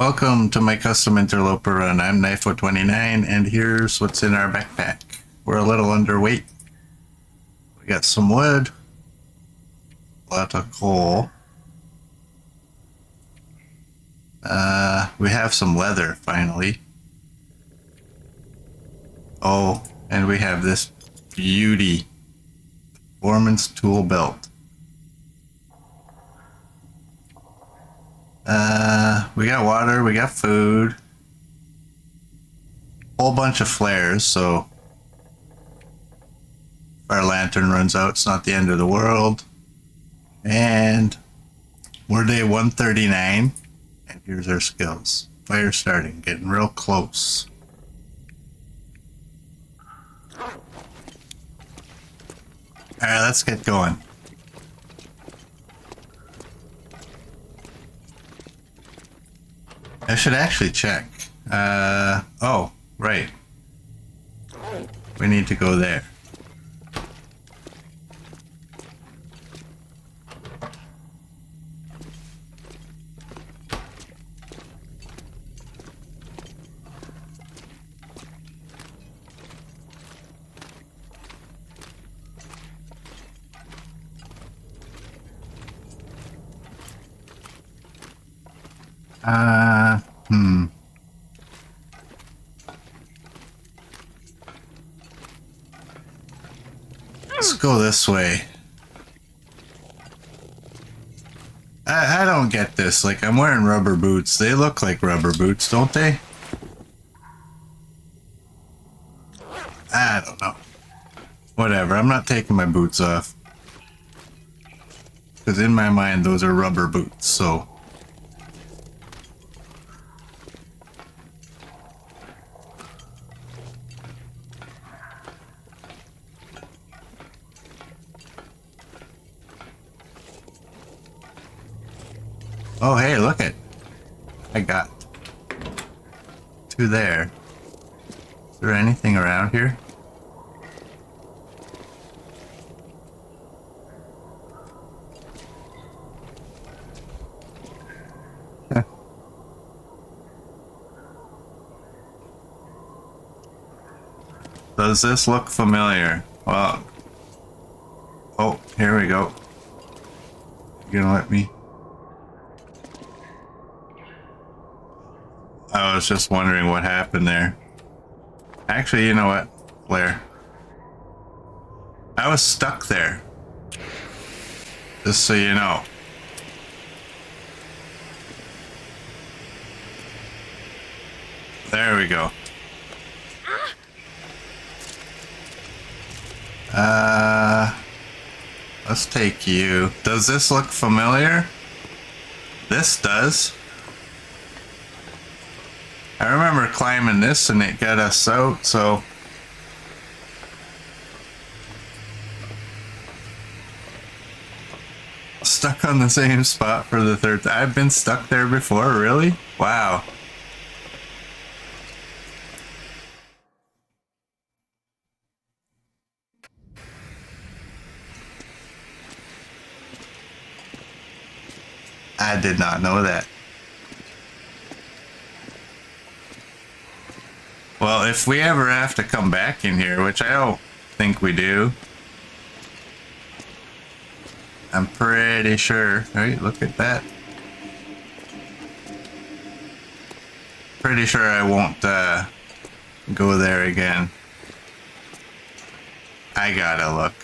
Welcome to my custom interloper run. I'm Knifo29 and here's what's in our backpack. We're a little underweight. We got some wood, a lot of coal. We have some leather finally. Oh, and we have this beauty performance tool belt. We got water, we got food, whole bunch of flares, so if our lantern runs out, it's not the end of the world. And we're day 139, and here's our skills. Fire starting, getting real close. Alright, let's get going. I should actually check. Oh, right. We need to go there. Let's go this way. I don't get this. Like, I'm wearing rubber boots. They look like rubber boots, don't they? I don't know. Whatever, I'm not taking my boots off. Because in my mind, those are rubber boots, so... Oh, hey, look it. I got two there. Is there anything around here? Does this look familiar? Well, oh, here we go. You gonna let me? I was just wondering what happened there. Actually, you know what, Blair? I was stuck there. Just so you know. There we go. Let's take you. Does this look familiar? This does. I remember climbing this and it got us out, so... Stuck on the same spot for the third time. I've been stuck there before, really? Wow. I did not know that. Well, if we ever have to come back in here, which I don't think we do. I'm pretty sure. Right, look at that. Pretty sure I won't go there again. I gotta look.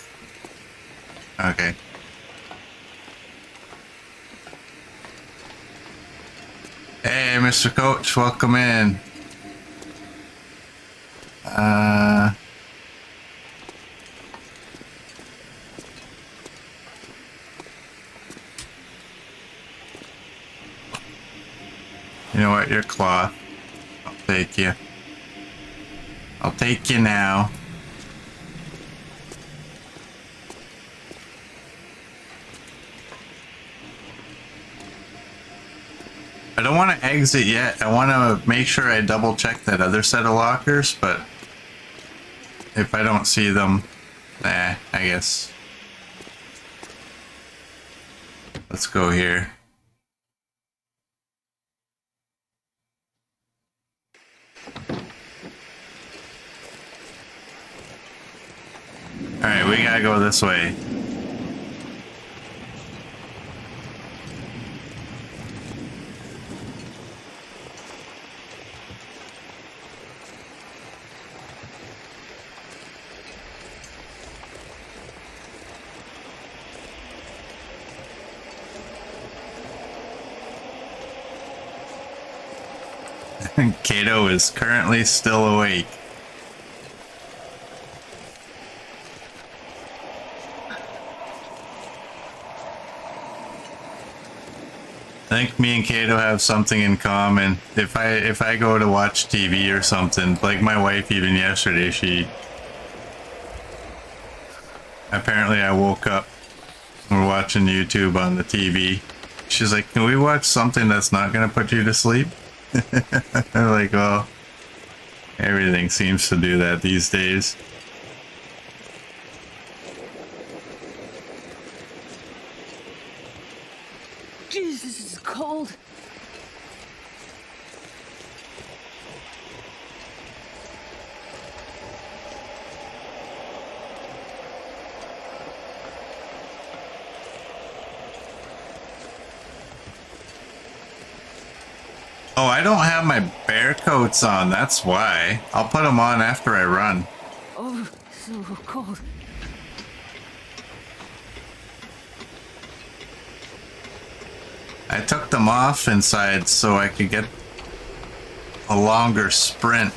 Okay. Hey, Mr. Coach, welcome in. You know what? Your cloth. I'll take you. I'll take you now. I don't want to exit yet. I want to make sure I double check that other set of lockers, but if I don't see them, I guess. Let's go here. Alright, we gotta go this way. Kato is currently still awake. I think me and Kato have something in common. If I go to watch TV or something, like my wife even yesterday, apparently I woke up, we're watching YouTube on the TV. She's like, "Can we watch something that's not gonna put you to sleep?" I'm like, well, everything seems to do that these days. Jeez, this is cold. Oh, I don't have my bear coats on, that's why. I'll put them on after I run. Oh, so cold. I took them off inside so I could get a longer sprint.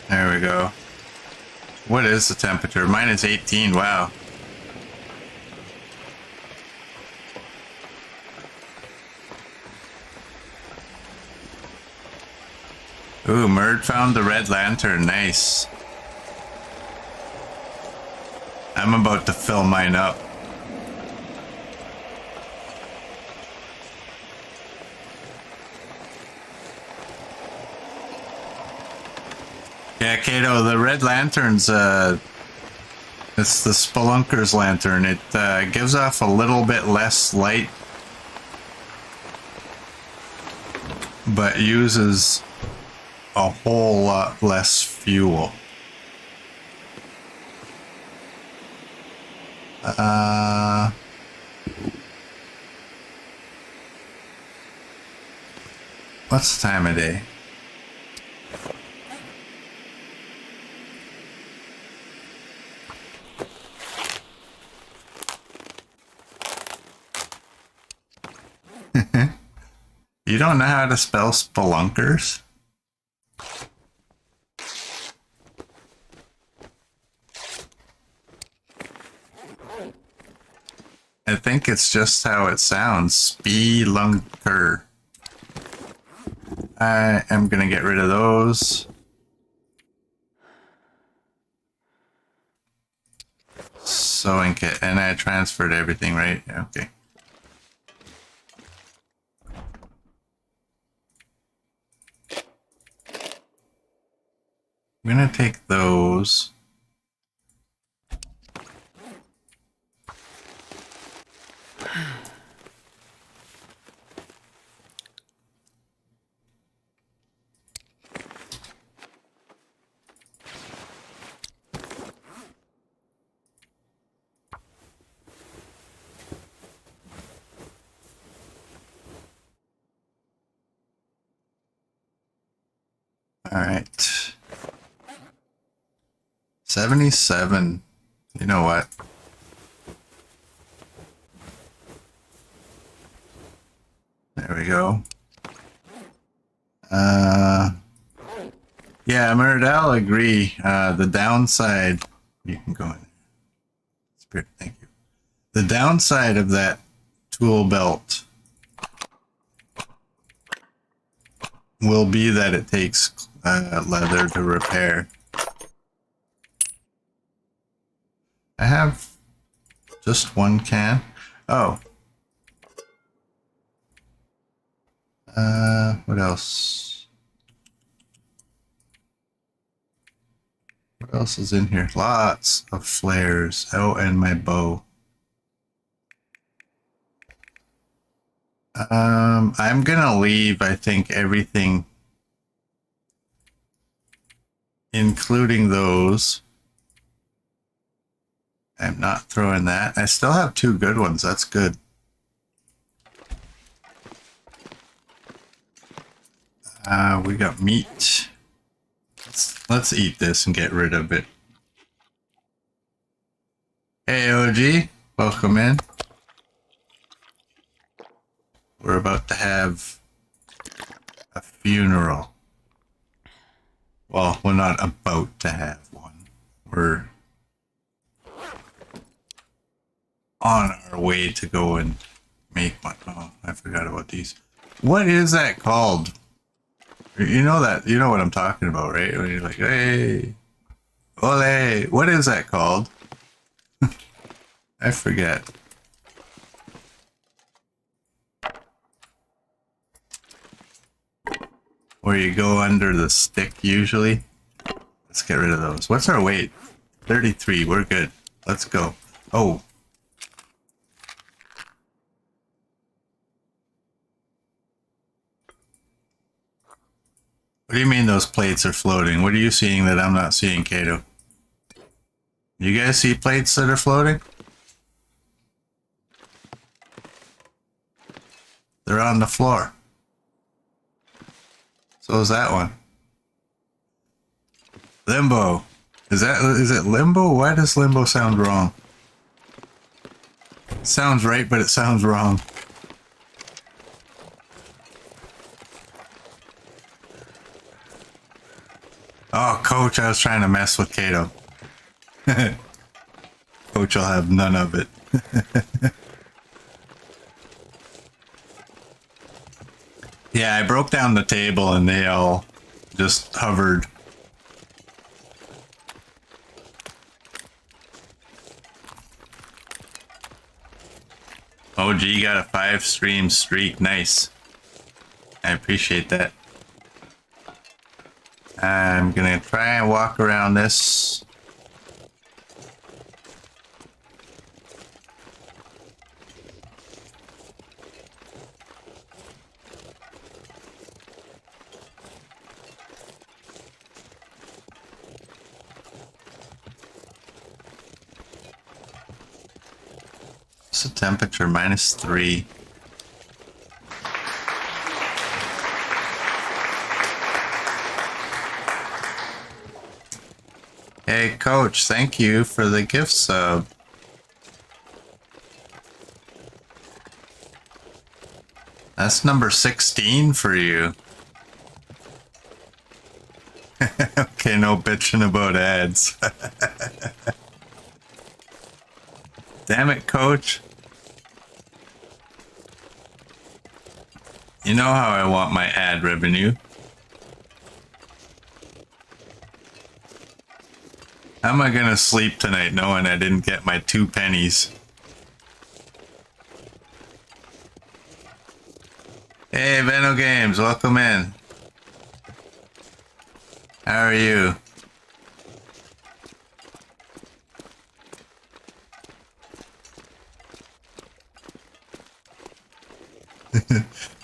There we go. What is the temperature? Mine is 18, wow. Ooh, Murd found the red lantern, nice. I'm about to fill mine up. Yeah, Kato, the red lantern's, it's the Spelunker's lantern. It gives off a little bit less light, but uses a whole lot less fuel. What's the time of day? You don't know how to spell spelunkers? I think it's just how it sounds. Spelunker. I am gonna get rid of those. Sewing kit, and I transferred everything, right? Okay. I'm gonna take those. All right. 77. You know what? There we go. Yeah, Murd, I'll agree. The downside, you can go in. Spirit, thank you. The downside of that tool belt will be that it takes leather to repair. I have just one can. Oh. What else? What else is in here? Lots of flares. Oh, and my bow. I'm gonna leave, I think, everything, including those. I'm not throwing that. I still have 2 good ones. That's good. We got meat. Let's eat this and get rid of it. Hey, OG. Welcome in. We're about to have a funeral. Well, we're not about to have one. We're on our way to go and make one. Oh, I forgot about these. What is that called? You know what I'm talking about, right? When you're like, hey, ole, what is that called? I forget. Where you go under the stick usually. Let's get rid of those. What's our weight? 33. We're good. Let's go. Oh. What do you mean those plates are floating? What are you seeing that I'm not seeing, Kato? You guys see plates that are floating? They're on the floor. So is that one. Limbo. Is it limbo? Why does limbo sound wrong? It sounds right, but it sounds wrong. Oh, Coach, I was trying to mess with Kato. Coach will have none of it. Yeah, I broke down the table and they all just hovered. OG got a 5-stream streak. Nice. I appreciate that. I'm gonna try and walk around this. What's the temperature? -3. Hey, Coach, thank you for the gift sub. That's number 16 for you. Okay, no bitching about ads. Damn it, Coach. You know how I want my ad revenue. How am I gonna sleep tonight knowing I didn't get my 2 pennies? Hey, Veno Games, welcome in. How are you?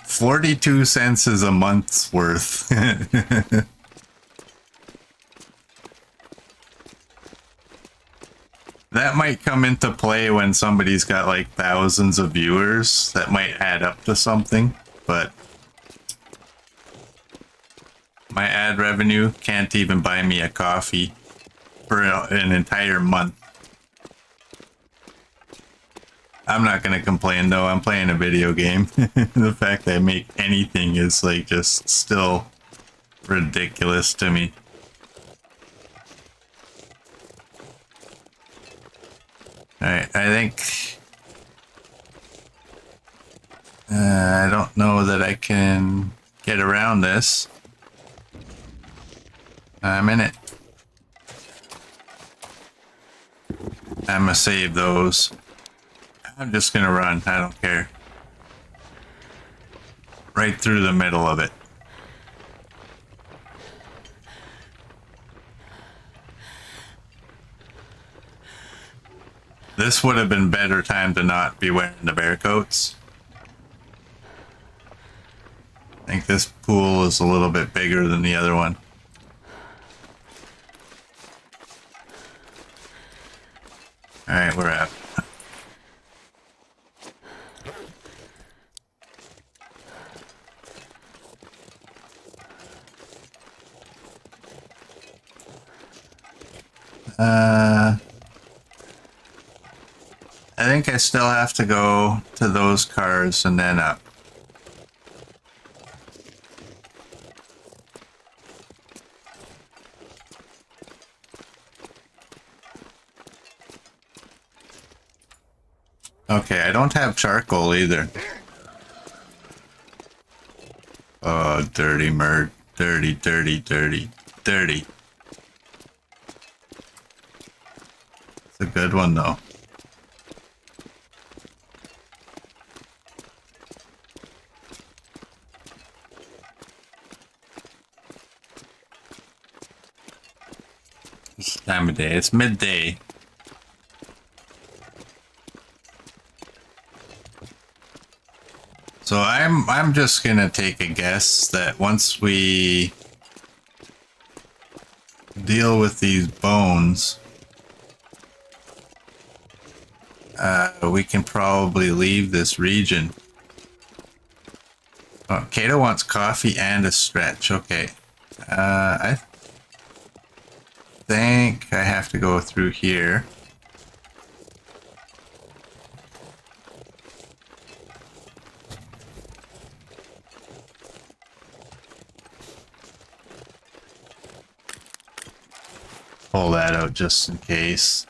$0.42 is a month's worth. That might come into play when somebody's got like thousands of viewers. That might add up to something, but my ad revenue can't even buy me a coffee for an entire month. I'm not gonna complain though, I'm playing a video game. The fact that I make anything is like just still ridiculous to me. Alright, I think... I don't know that I can get around this. I'm in it. I'm gonna save those. I'm just gonna run, I don't care. Right through the middle of it. This would have been better time to not be wearing the bear coats. this pool is a little bit bigger than the other one. Alright, we're out. I think I still have to go to those cars and then up. Okay, I don't have charcoal either. Oh, dirty murd. Dirty, dirty, dirty, dirty. It's a good one though. This time of day, it's midday. So I'm just gonna take a guess that once we deal with these bones, we can probably leave this region. Oh, Kato wants coffee and a stretch. Okay. I think I have to go through here. Pull that out just in case.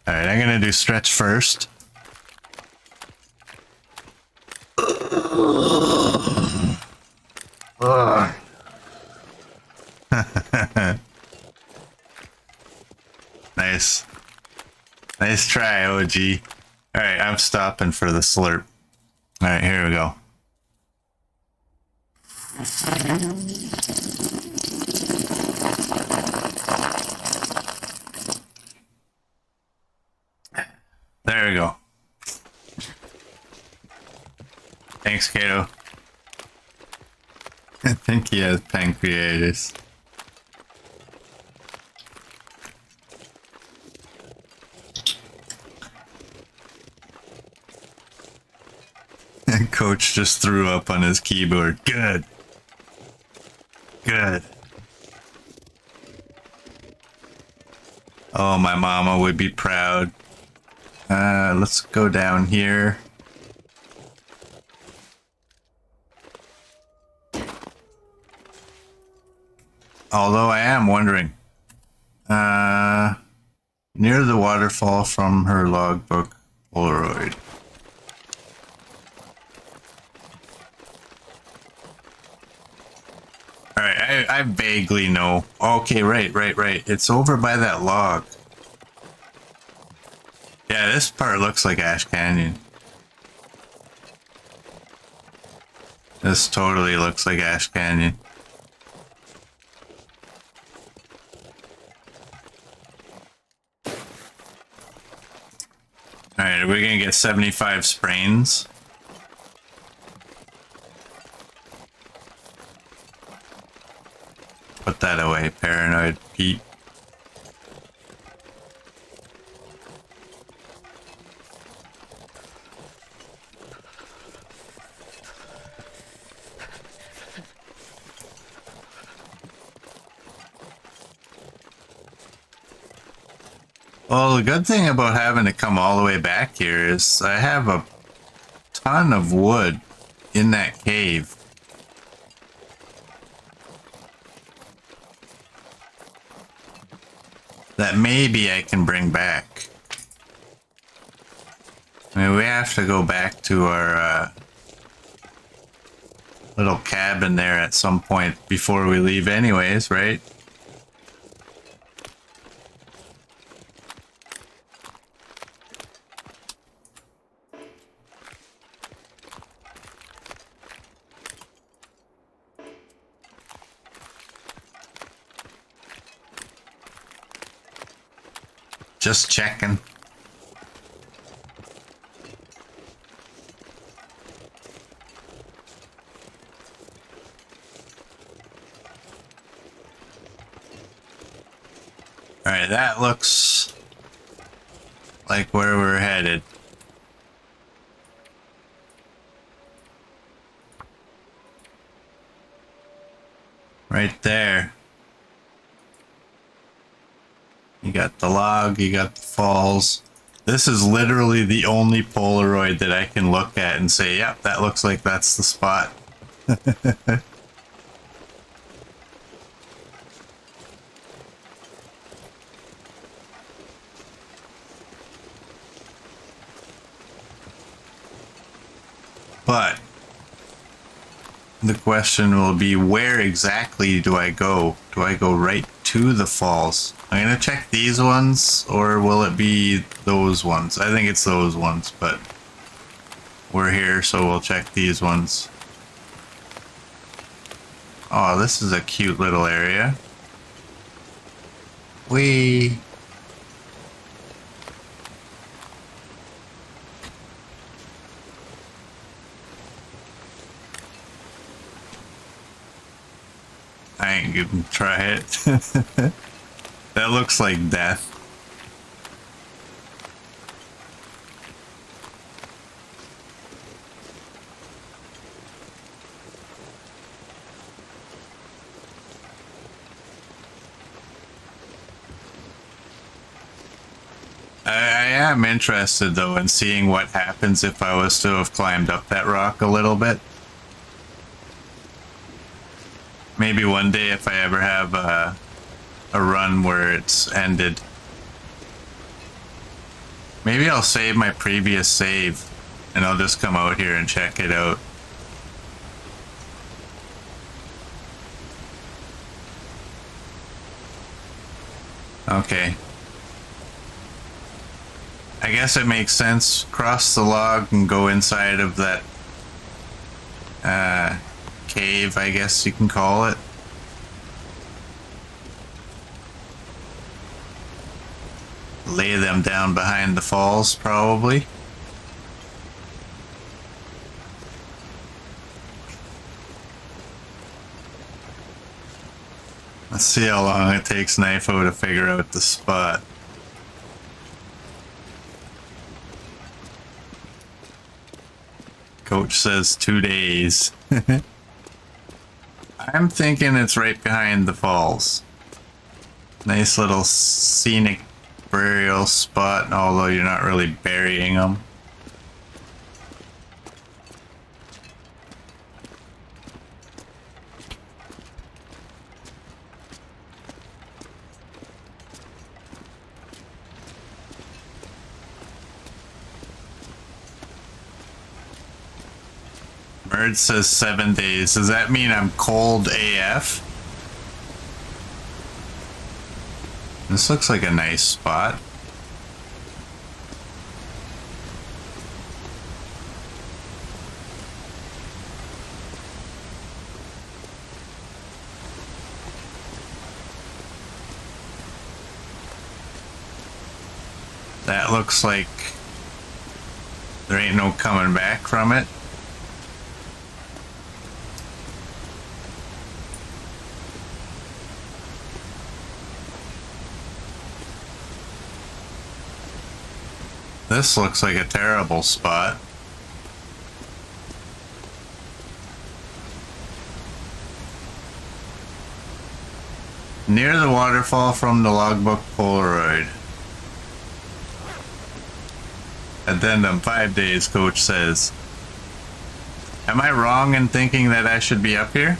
Alright, I'm gonna do stretch first. Nice. Nice try, OG. Alright, I'm stopping for the slurp. Alright, here we go. There we go. Thanks, Kato. I think he has pancreatitis. Coach just threw up on his keyboard. Good. Good. Oh, my mama would be proud. Let's go down here. Although I am wondering. Near the waterfall from her logbook Polaroid. Alright, I vaguely know. Okay, right. It's over by that log. Yeah, this part looks like Ash Canyon. This totally looks like Ash Canyon. Alright, are we gonna get 75 sprains? Put that away, paranoid Pete. Well, the good thing about having to come all the way back here is I have a ton of wood in that cave. That maybe I can bring back. I mean, we have to go back to our little cabin there at some point before we leave anyways, right? Just checking. Alright, that looks like where we're headed. Right there. You got the log, you got the falls. This is literally the only Polaroid that I can look at and say, yep, that looks like that's the spot. But the question will be, where exactly do I go? Do I go right to the falls? I'm gonna check these ones, or will it be those ones? I think it's those ones, but we're here, so we'll check these ones. Oh, this is a cute little area. Whee! I ain't gonna try it. That looks like death. I am interested though in seeing what happens if I was to have climbed up that rock a little bit. Maybe one day if I ever have a run where it's ended. Maybe I'll save my previous save and I'll just come out here and check it out. Okay. I guess it makes sense. Cross the log and go inside of that cave, I guess you can call it. Lay them down behind the falls, probably. Let's see how long it takes Knifo to figure out the spot. Coach says 2 days. I'm thinking it's right behind the falls. Nice little scenic burial spot, although you're not really burying them. Merge says 7 days. Does that mean I'm cold AF? This looks like a nice spot. That looks like there ain't no coming back from it. This looks like a terrible spot. Near the waterfall from the logbook Polaroid. Addendum 5 days, coach says. Am I wrong in thinking that I should be up here?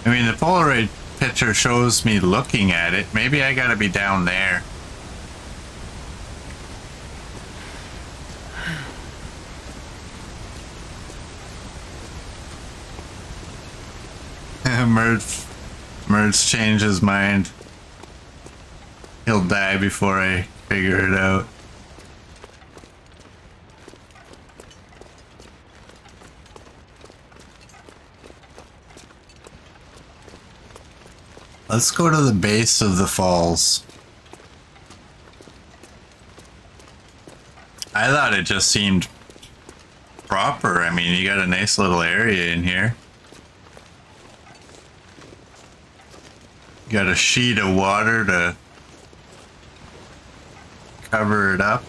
I mean, the Polaroid picture shows me looking at it. Maybe I gotta be down there. Merge changed his mind. He'll die before I figure it out. Let's go to the base of the falls. I thought it just seemed proper. I mean, you got a nice little area in here. Got a sheet of water to cover it up.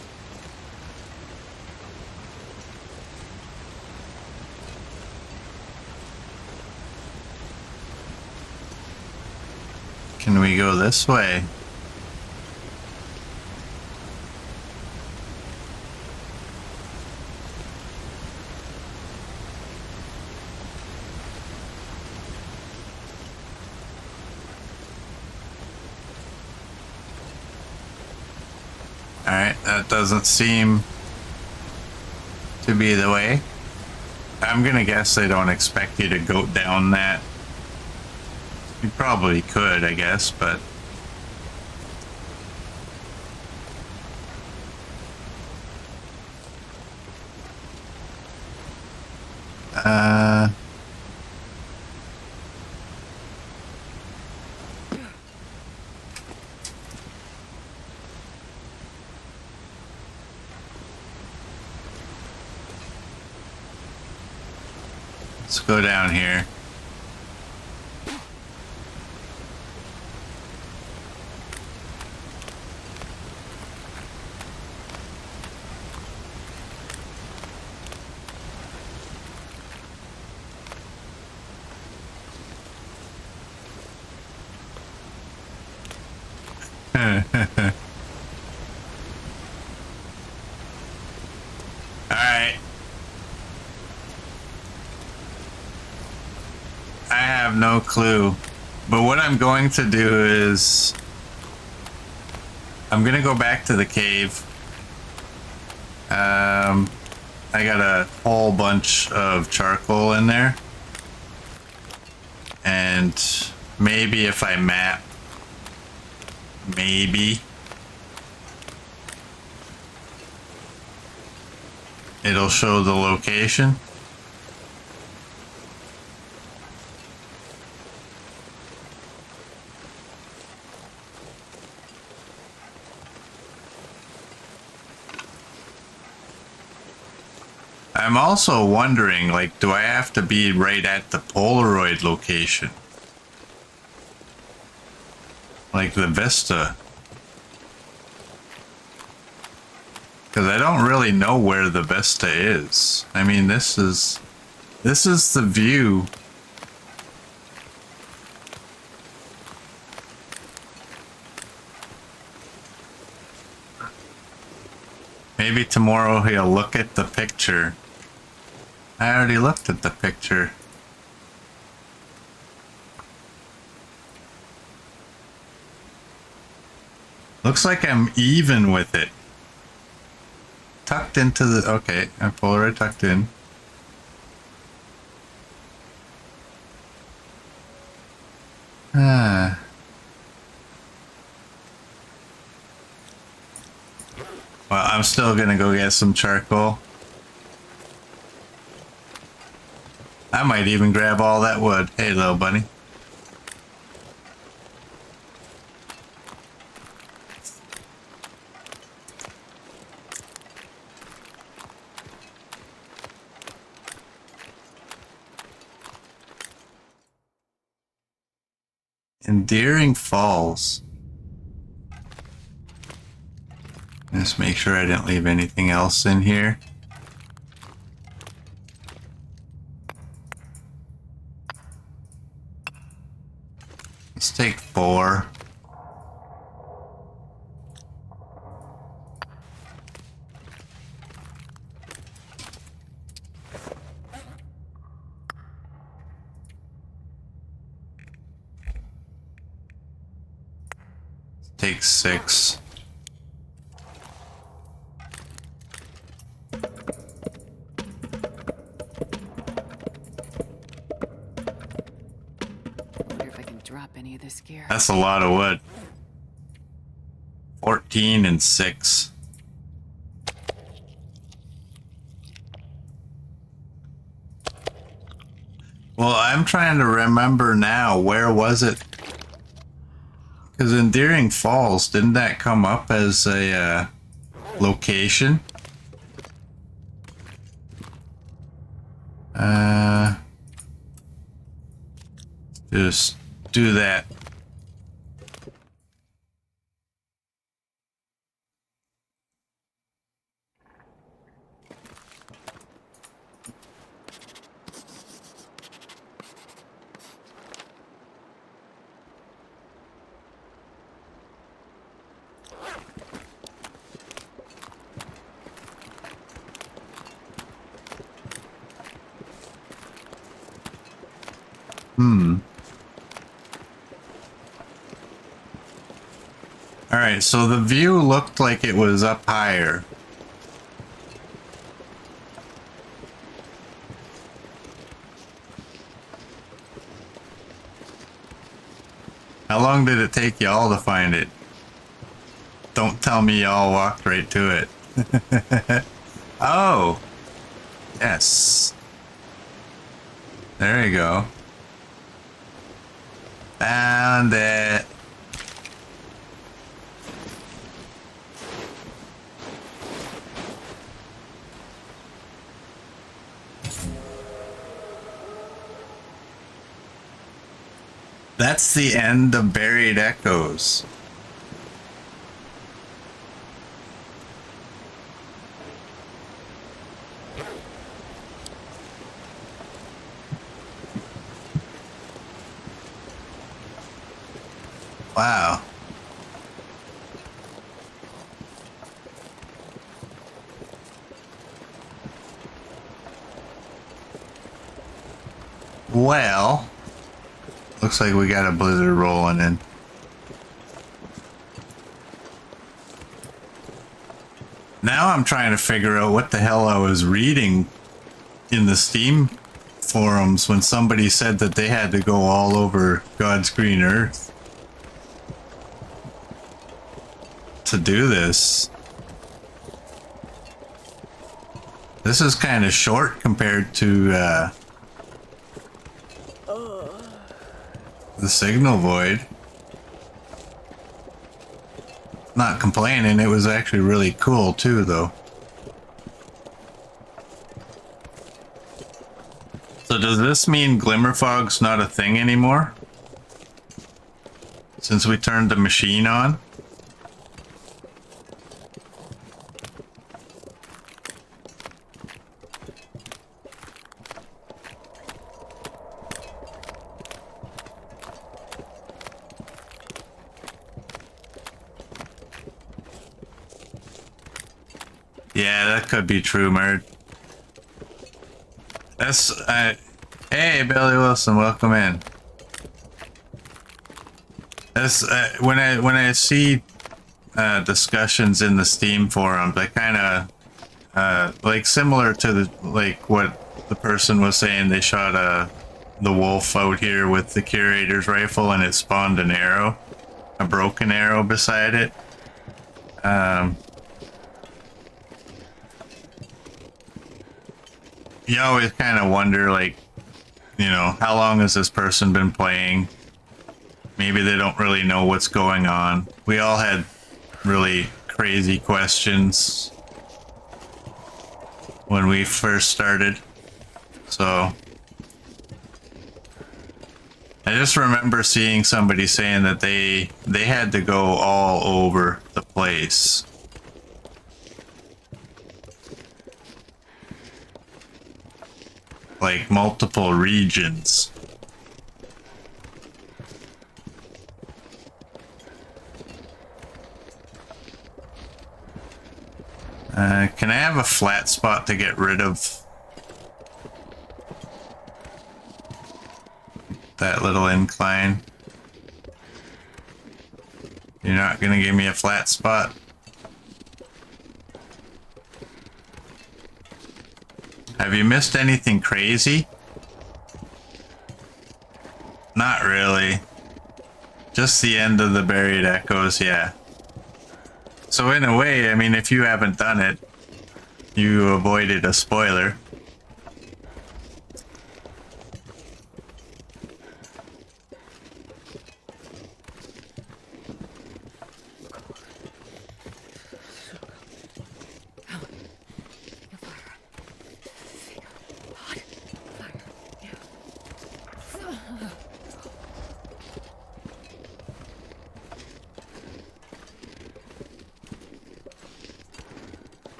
Can we go this way? Alright, that doesn't seem to be the way. I'm gonna guess they don't expect you to go down that. You probably could, I guess, but... Let's go down here. Alright. I have no clue. But what I'm going to do is... I'm going to go back to the cave. I got a whole bunch of charcoal in there. And maybe if I map... Maybe... it'll show the location. I'm also wondering, like, do I have to be right at the Polaroid location? Like the Vista? Because I don't really know where the Vista is. I mean, this is the view. Maybe tomorrow he'll look at the picture. I already looked at the picture. Looks like I'm even with it. Tucked into the... Okay, I'm Polaroid tucked in. Ah. Well, I'm still gonna go get some charcoal. I might even grab all that wood. Hey, little bunny. Endearing Falls. Just make sure I didn't leave anything else in here. Let's take 4. Take 6. Wonder if I can drop any of this gear. That's a lot of wood. 14 and 6. Well, I'm trying to remember now. Where was it? Because Endearing Falls, didn't that come up as a location? Just do that. All right, so the view looked like it was up higher. How long did it take y'all to find it? Don't tell me y'all walked right to it. Oh, yes. There you go. Found it. That's the end of Buried Echoes. Wow. Well, looks like we got a blizzard rolling in. Now I'm trying to figure out what the hell I was reading in the Steam forums when somebody said that they had to go all over God's green earth to do this. This is kind of short compared to the signal void. Not complaining, it was actually really cool too, though. So does this mean Glimmer Fog's not a thing anymore? Since we turned the machine on? Yeah, that could be true, Merd. That's hey, Billy Wilson, welcome in. That's when I see discussions in the Steam forums, I kind of like similar to the like what the person was saying. They shot the wolf out here with the curator's rifle, and it spawned an arrow, a broken arrow beside it. You always kind of wonder, like, you know, how long has this person been playing? Maybe they don't really know what's going on. We all had really crazy questions when we first started. So I just remember seeing somebody saying that they had to go all over the place. Like multiple regions. Can I have a flat spot to get rid of that little incline? You're not gonna give me a flat spot? Have you missed anything crazy? Not really. Just the end of the Buried Echoes, yeah. So in a way, I mean, if you haven't done it, you avoided a spoiler.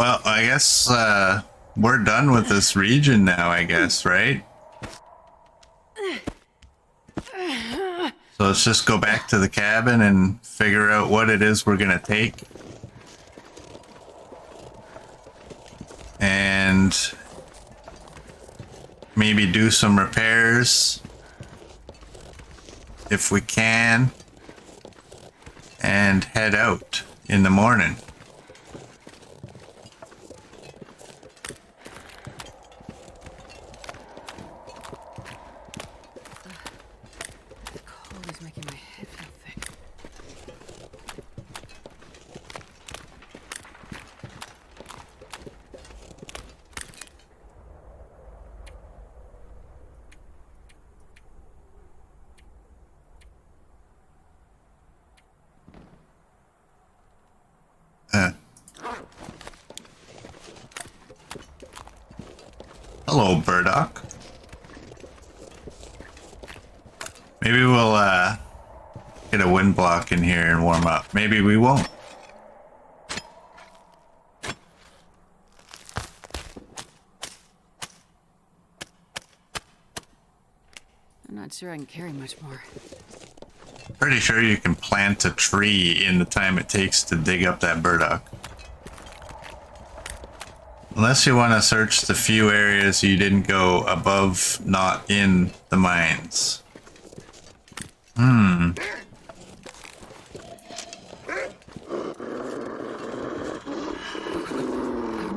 Well, I guess we're done with this region now, I guess, right? So let's just go back to the cabin and figure out what it is we're gonna take. And maybe do some repairs if we can. And head out in the morning. The cold is making my head feel thick. Hello, Burdock. Maybe we'll get a wind block in here and warm up. Maybe we won't. I'm not sure I can carry much more. Pretty sure you can plant a tree in the time it takes to dig up that burdock. Unless you want to search the few areas you didn't go above, not in the mines. I've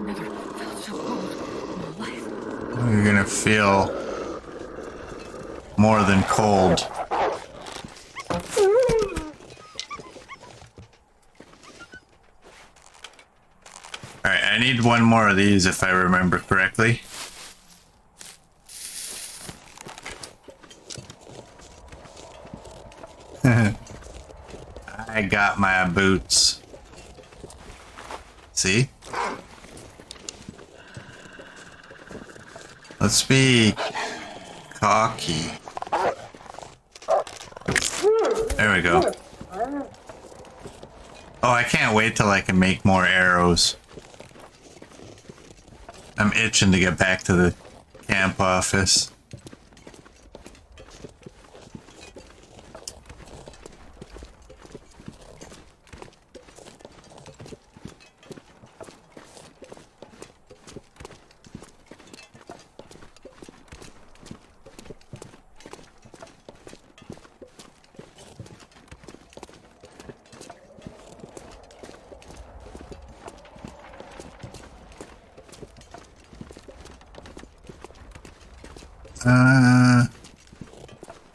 never felt so cold in my life. You're gonna feel more than cold. Alright, I need one more of these if I remember correctly. I got my boots. See? Let's be cocky. There we go. Oh, I can't wait till I can make more arrows. I'm itching to get back to the camp office.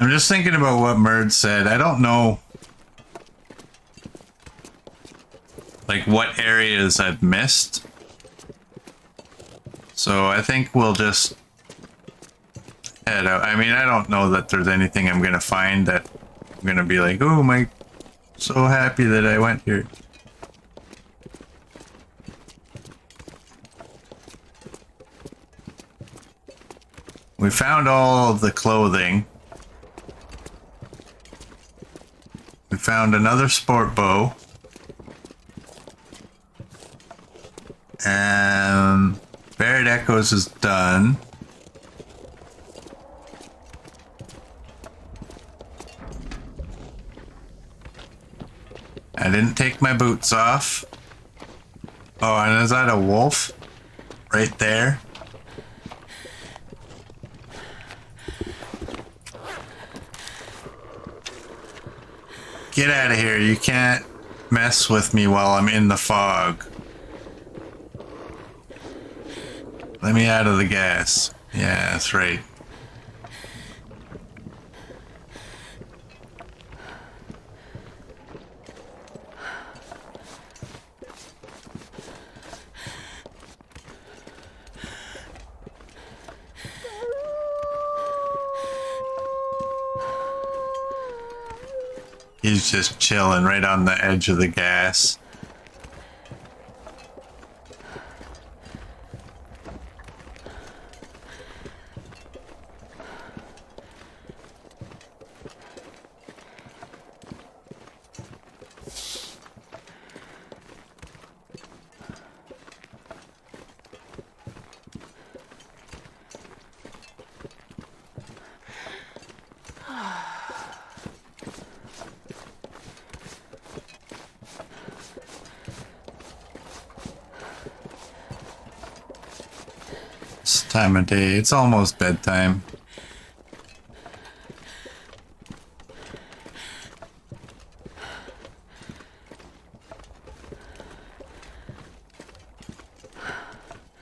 I'm just thinking about what Merd said. I don't know, like, what areas I've missed. So I think we'll just head out. I mean, I don't know that there's anything I'm going to find that I'm going to be like, oh my, so happy that I went here. We found all of the clothing. We found another sport bow. And Buried Echoes is done. I didn't take my boots off. Oh, and is that a wolf? Right there. Get out of here. You can't mess with me while I'm in the fog. Let me out of the gas. Yeah, that's right. He's just chilling right on the edge of the gas. time of day. It's almost bedtime.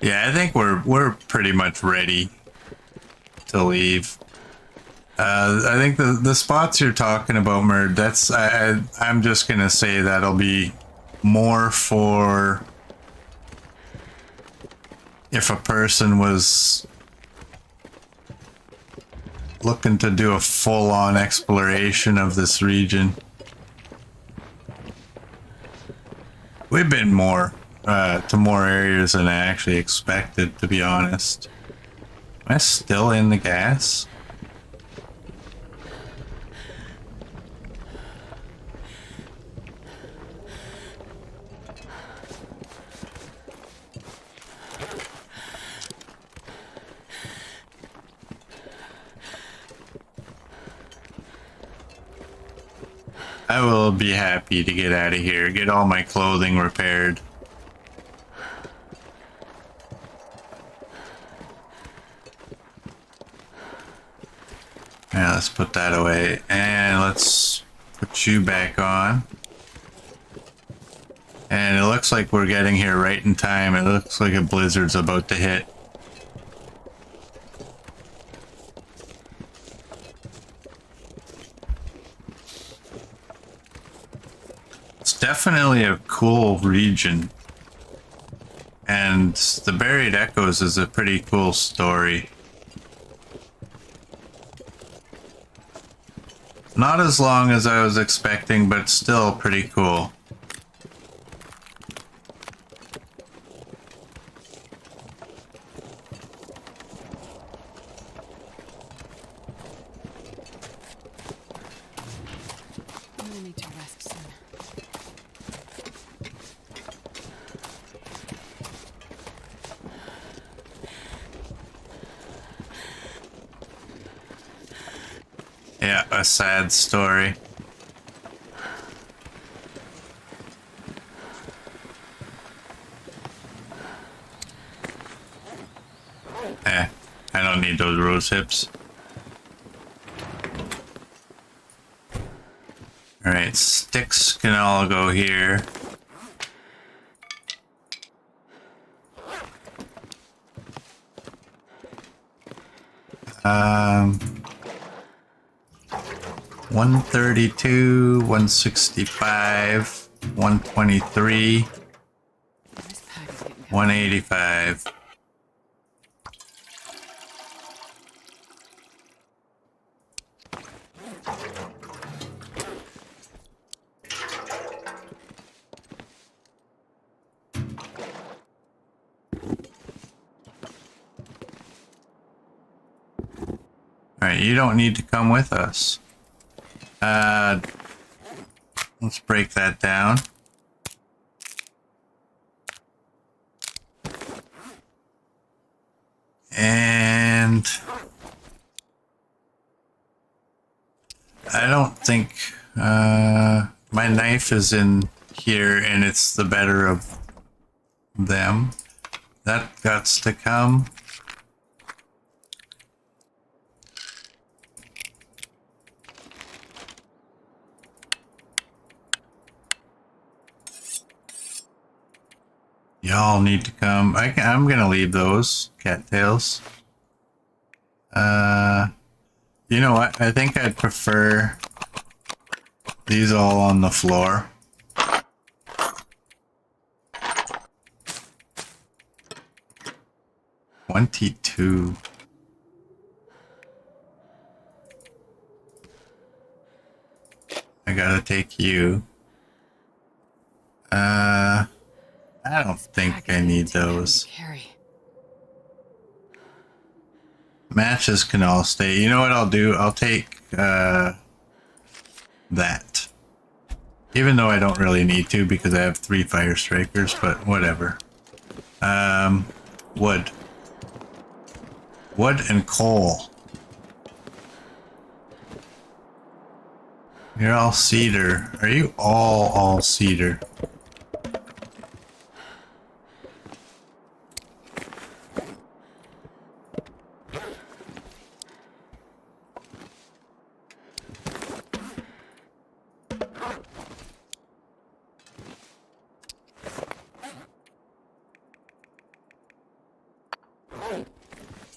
Yeah, I think we're pretty much ready to leave. I think the spots you're talking about, Merd, that's I'm just gonna say that'll be more for if a person was looking to do a full-on exploration of this region. We've been more to more areas than I actually expected, to be honest. Am I still in the gas? I will be happy to get out of here, get all my clothing repaired. Yeah, let's put that away, and let's put you back on. And it looks like we're getting here right in time. It looks like a blizzard's about to hit. It's definitely a cool region. And the Buried Echoes is a pretty cool story. Not as long as I was expecting, but still pretty cool. I'm gonna need to rest soon. Yeah, a sad story. I don't need those rose hips. Alright, sticks can all go here. Um, 132, 165, 123, This pack is getting heavy. 185. Alright, you don't need to come with us. Let's break that down. And I don't think my knife is in here, and it's the better of them. That gots to come. Y'all need to come. I'm gonna leave those cattails. You know what? I think I'd prefer these all on the floor. $22. I gotta take you. I don't think I need those. Carry. Matches can all stay. You know what I'll do? I'll take that. Even though I don't really need to because I have 3 fire strikers, but whatever. Wood. Wood and coal. You're all cedar. Are you all cedar?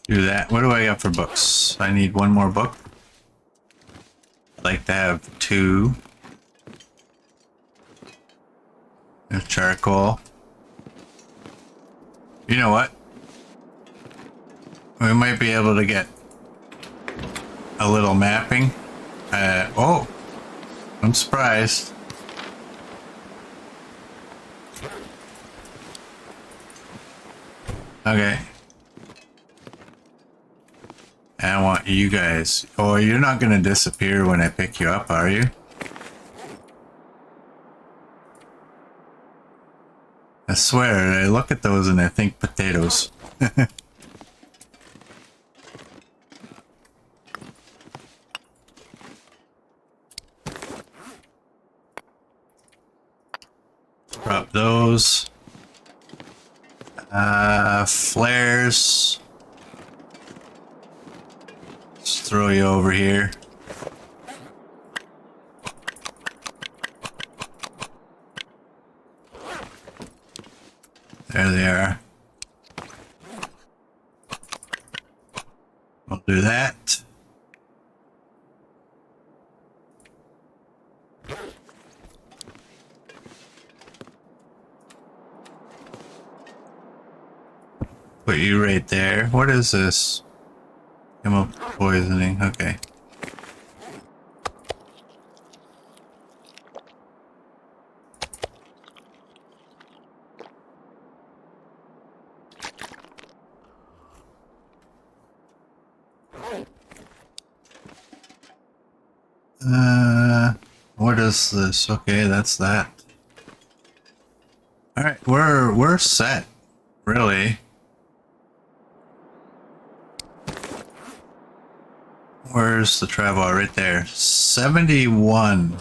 Do that. What do I got for books? I need one more book. I'd like to have 2. There's charcoal. You know what? We might be able to get a little mapping. Oh, I'm surprised. Okay. I want you guys. Oh, you're not going to disappear when I pick you up, are you? I swear, I look at those and I think potatoes. Drop those. Flares. Just throw you over here. There they are. We'll do that. Put you right there. What is this? Chemical poisoning. Okay. What is this? Okay, that's that. All right, we're set, really. Where's the travel? Right there. 71.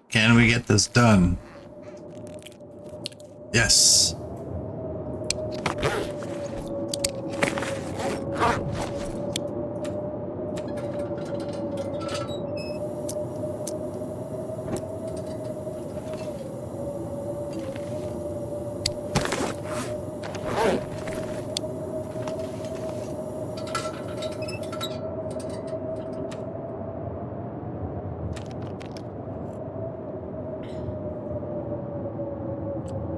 Can we get this done? Yes.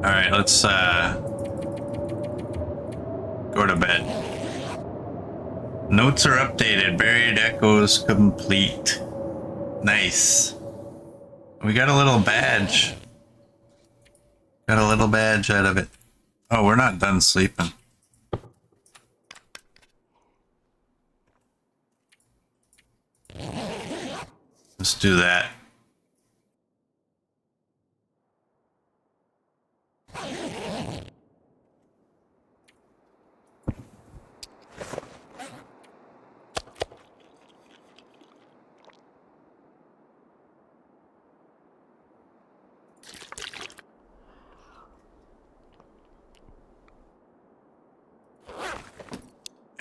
All right, let's go to bed. Notes are updated. Buried echoes complete. Nice. We got a little badge. Got a little badge out of it. Oh, we're not done sleeping. Let's do that.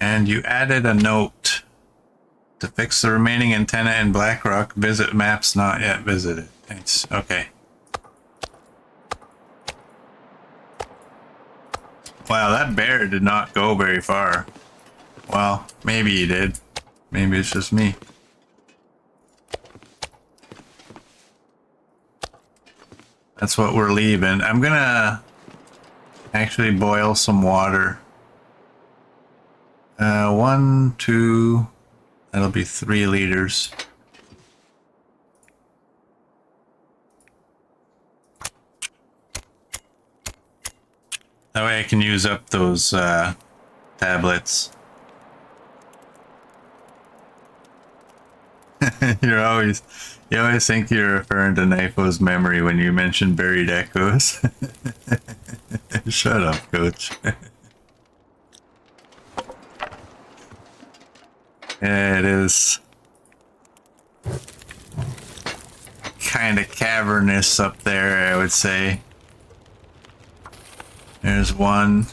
And you added a note. To fix the remaining antenna in Blackrock, visit maps not yet visited. Thanks. Okay. Wow, that bear did not go very far. Well, maybe he did. Maybe it's just me. That's what we're leaving. I'm gonna actually boil some water. 1, 2, that'll be 3 liters. That way I can use up those tablets. You always think you're referring to Nifo's memory when you mention buried echoes. Shut up, coach. Yeah, it is kind of cavernous up there, I would say. There's 1.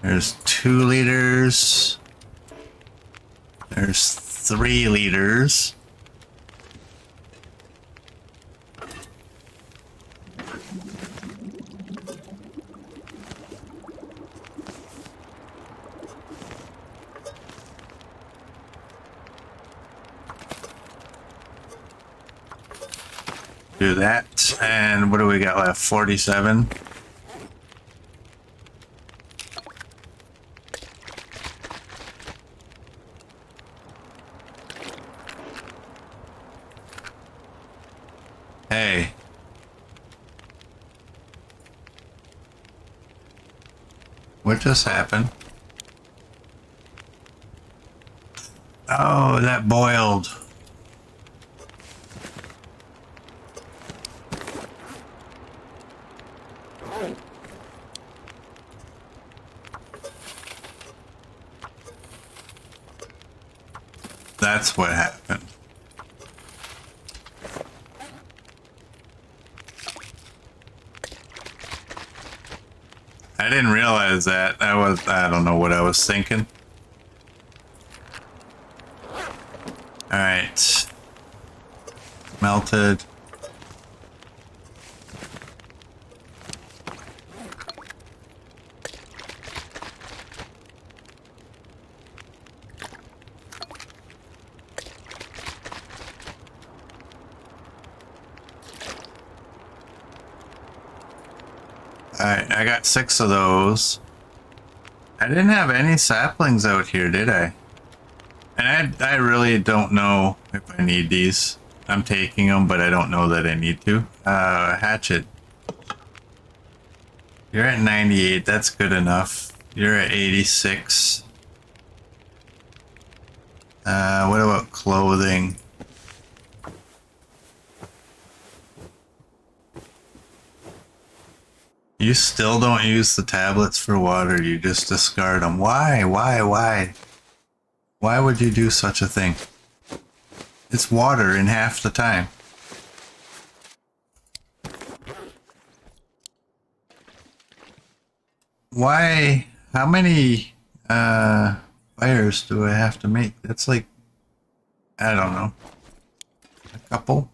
There's 2 liters. There's 3 liters. do that. And what do we got left? 47. Hey. What just happened? Oh, that boiled. That's what happened. I didn't realize that. I don't know what I was thinking. Alright. Melted. Alright, I got 6 of those. I didn't have any saplings out here, did I? And I really don't know if I need these. I'm taking them, but I don't know that I need to. Hatchet. You're at 98, that's good enough. You're at 86. What about clothing? You still don't use the tablets for water, you just discard them. Why? Why would you do such a thing? It's water in half the time. Why? How many fires do I have to make? That's like, I don't know, a couple.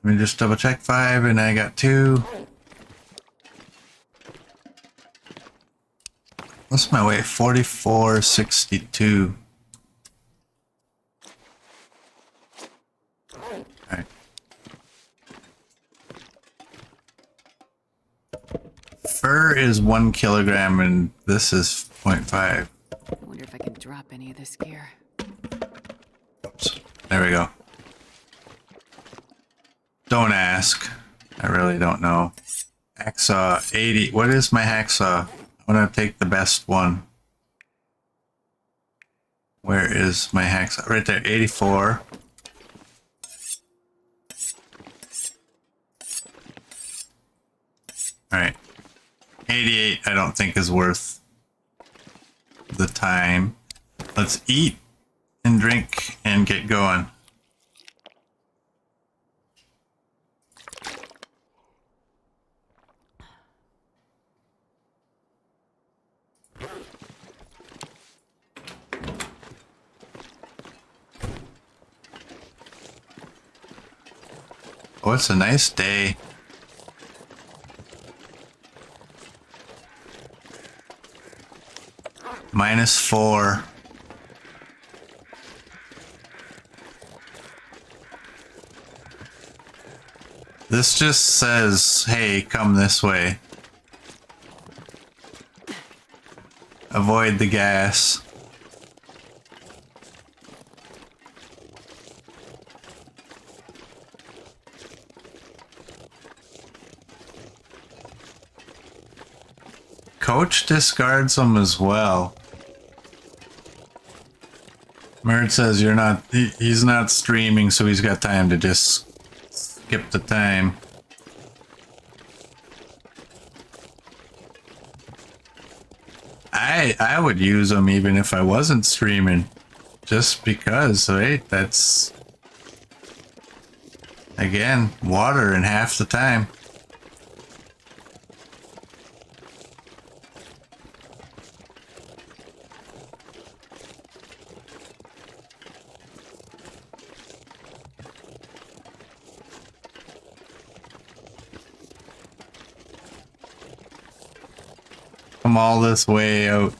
Let me just double check. 5 and I got 2. What's my weight? 44.62. Alright. Fur is 1 kilogram and this is 0.5. I wonder if I can drop any of this gear. Oops. There we go. Don't ask. I really don't know. Hacksaw 80. What is my hacksaw? I'm gonna take the best one. Where is my hacksaw? Right there, 84. Alright. 88 I don't think is worth the time. Let's eat and drink and get going. Oh, it's a nice day. -4. This just says, hey, come this way. Avoid the gas. Coach discards them as well. Mert says you're not, he's not streaming, so he's got time to just skip the time. I would use them even if I wasn't streaming, just because, right? That's, again, water in half the time. Come all this way out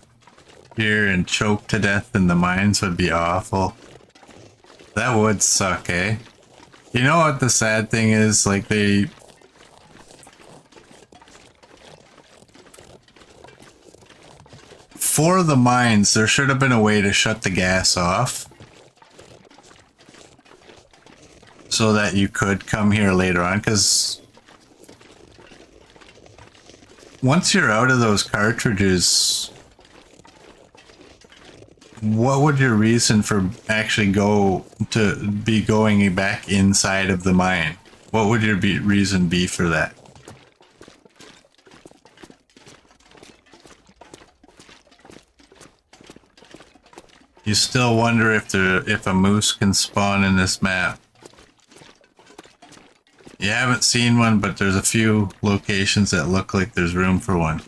here and choke to death in the mines would be awful. That would suck, eh? You know what the sad thing is? Like, they... For the mines, there should have been a way to shut the gas off. So that you could come here later on, because... Once you're out of those cartridges... What would your reason for actually be going back inside of the mine? What would your reason be for that? You still wonder if a moose can spawn in this map. You haven't seen one, but there's a few locations that look like there's room for one.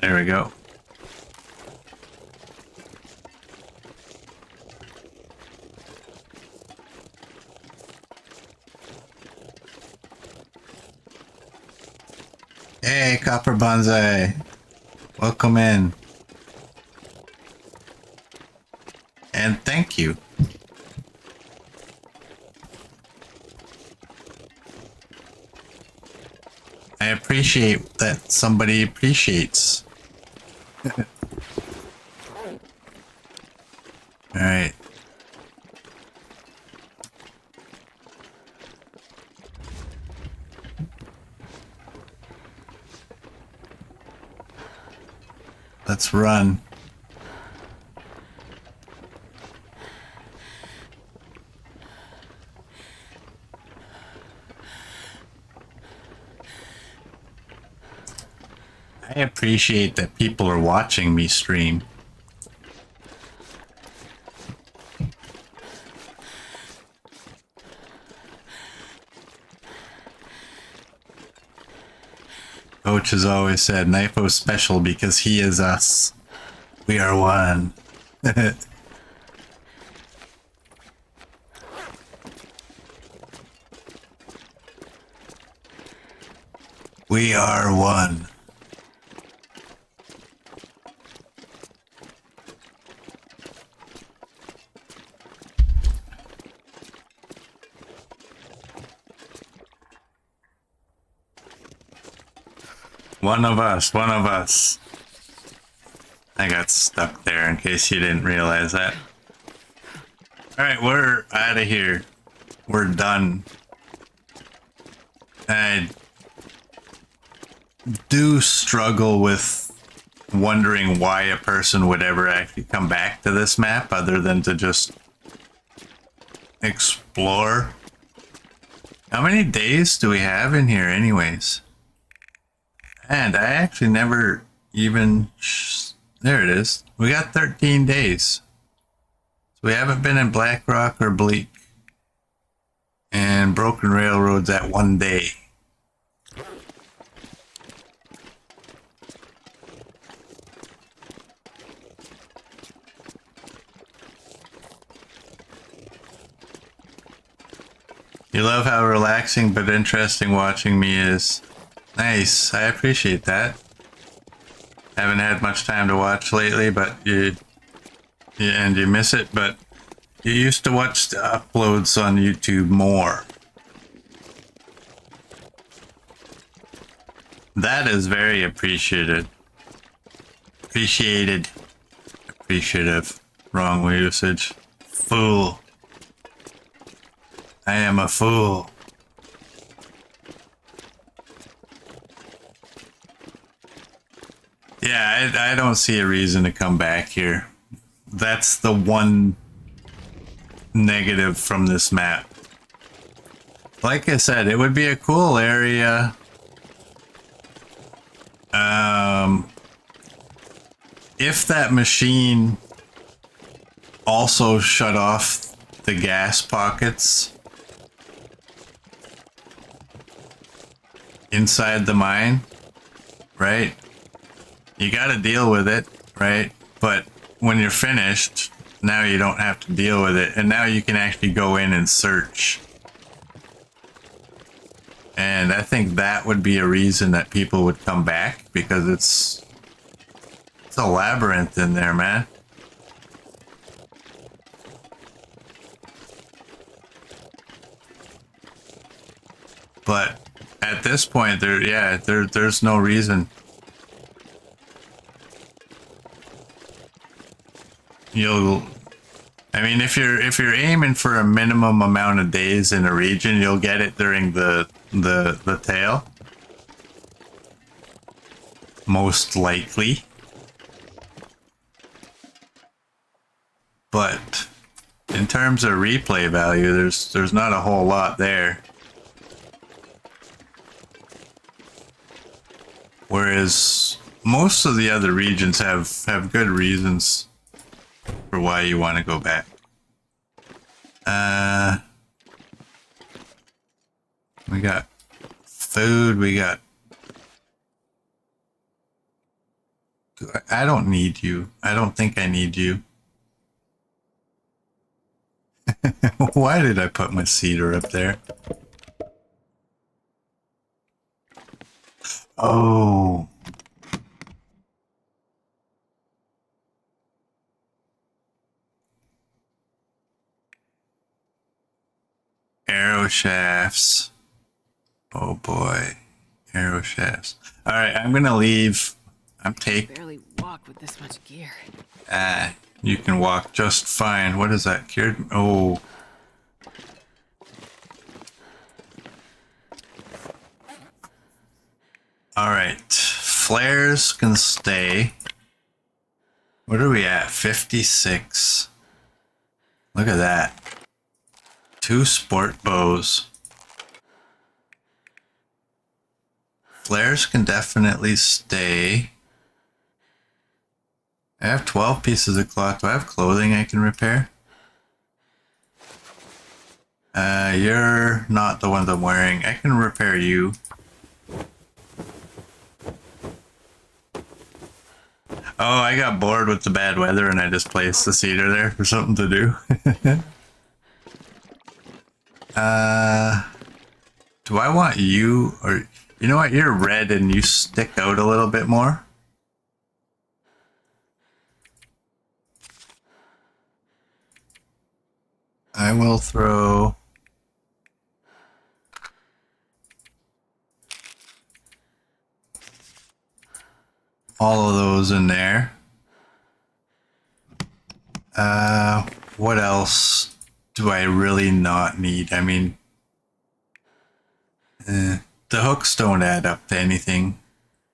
There we go. Hey, Copper Bonsai. Welcome in. And thank you. I appreciate that somebody appreciates. All right. Let's run. I appreciate that people are watching me stream. Coach has always said Knifeo's special because he is us. We are one. We are one. One of us, one of us. I got stuck there in case you didn't realize that. Alright, we're out of here. We're done. I do struggle with wondering why a person would ever actually come back to this map other than to just explore. How many days do we have in here anyways? And I actually never even... There it is. We got 13 days. So we haven't been in Black Rock or Bleak. And Broken Railroad's at 1 day. You love how relaxing but interesting watching me is. Nice, I appreciate that. Haven't had much time to watch lately, but you miss it, but you used to watch the uploads on YouTube more. That is very appreciated. Appreciative. Wrong usage. Fool. I am a fool. Yeah, I don't see a reason to come back here. That's the one negative from this map. Like I said, it would be a cool area. If that machine also shut off the gas pockets inside the mine, right? You got to deal with it, right? But when you're finished, now you don't have to deal with it. And now you can actually go in and search I think that would be a reason that people would come back, because it's a labyrinth in there, man. But at this point, there's no reason. I mean, if you're aiming for a minimum amount of days in a region, you'll get it during the tail. Most likely. But in terms of replay value, there's not a whole lot there. Whereas most of the other regions have good reasons for why you want to go back. We got food, we got... I don't need you. I don't think I need you. Why did I put my cedar up there? Oh. Arrow shafts. Oh boy. Arrow shafts. Alright, I'm gonna leave. I'm taking... Barely walk with this much gear. You can walk just fine. What is that? Cured? Oh. Alright. Flares can stay. What are we at? 56. Look at that. 2 sport bows. Flares can definitely stay. I have 12 pieces of cloth. Do I have clothing I can repair? You're not the one I'm wearing. I can repair you. Oh, I got bored with the bad weather and I just placed the cedar there for something to do. Do I want you, or... You know what? You're red and you stick out a little bit more. I will throw... all of those in there. What else do I really not need? I mean, the hooks don't add up to anything.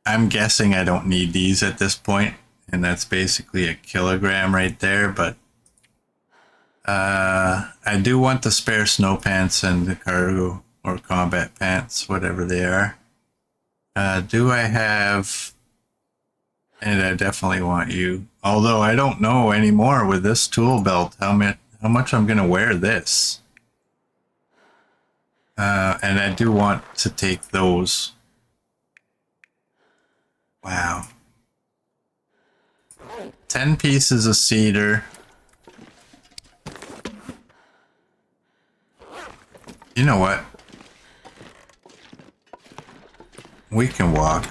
I'm guessing I don't need these at this point, and that's basically a kilogram right there, but I do want the spare snow pants and the cargo or combat pants, whatever they are. Do I have... And I definitely want you. Although I don't know anymore with this tool belt how much I'm going to wear this. And I do want to take those. Wow. 10 pieces of cedar. You know what? We can walk.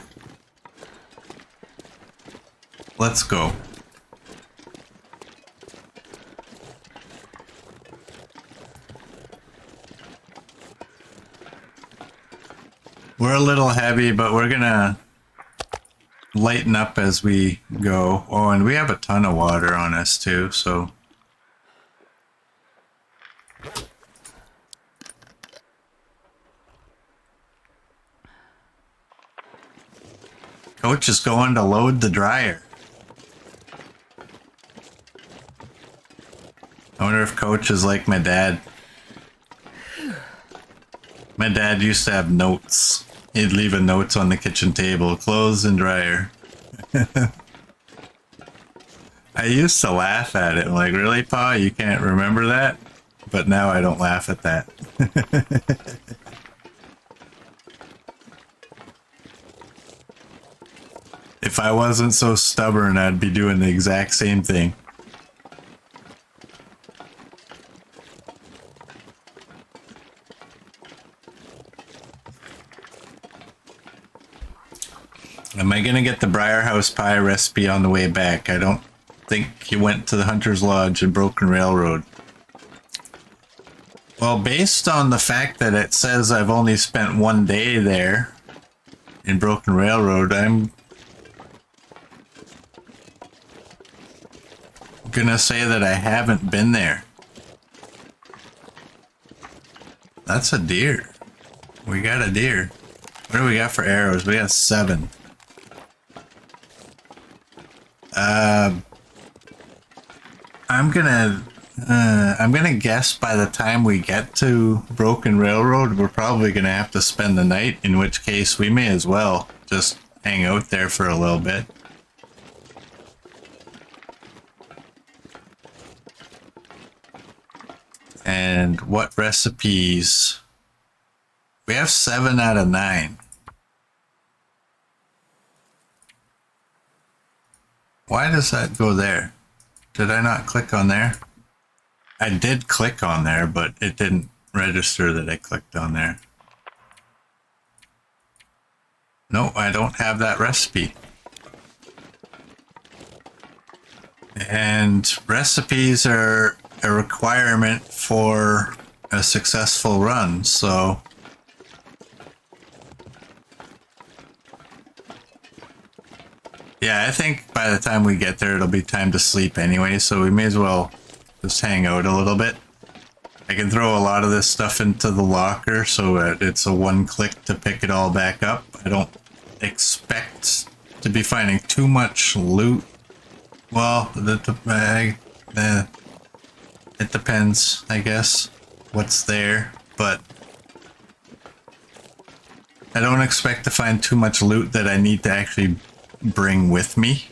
Let's go. We're a little heavy, but we're gonna lighten up as we go. Oh, and we have a ton of water on us too, so... Coach is going to load the dryer. I wonder if Coach is like my dad. My dad used to have notes. He'd leave a notes on the kitchen table, clothes and dryer. I used to laugh at it. I'm like, really, Pa? You can't remember that? But now I don't laugh at that. If I wasn't so stubborn, I'd be doing the exact same thing. Am I gonna get the Briarhouse Pie recipe on the way back? I don't think he went to the Hunter's Lodge and Broken Railroad. Well, based on the fact that it says I've only spent 1 day there in Broken Railroad, I'm gonna say that I haven't been there. That's a deer. We got a deer. What do we got for arrows? We got 7. I'm gonna guess by the time we get to Broken Railroad, we're probably gonna have to spend the night, in which case we may as well just hang out there for a little bit. And what recipes? We have 7 out of 9. Why does that go there? Did I not click on there? I did click on there, but it didn't register that I clicked on there. No, I don't have that recipe. And recipes are a requirement for a successful run, so yeah, I think by the time we get there, it'll be time to sleep anyway, so we may as well just hang out a little bit. I can throw a lot of this stuff into the locker, so it's a one-click to pick it all back up. I don't expect to be finding too much loot. Well, it depends, I guess, what's there, but I don't expect to find too much loot that I need to actually bring with me.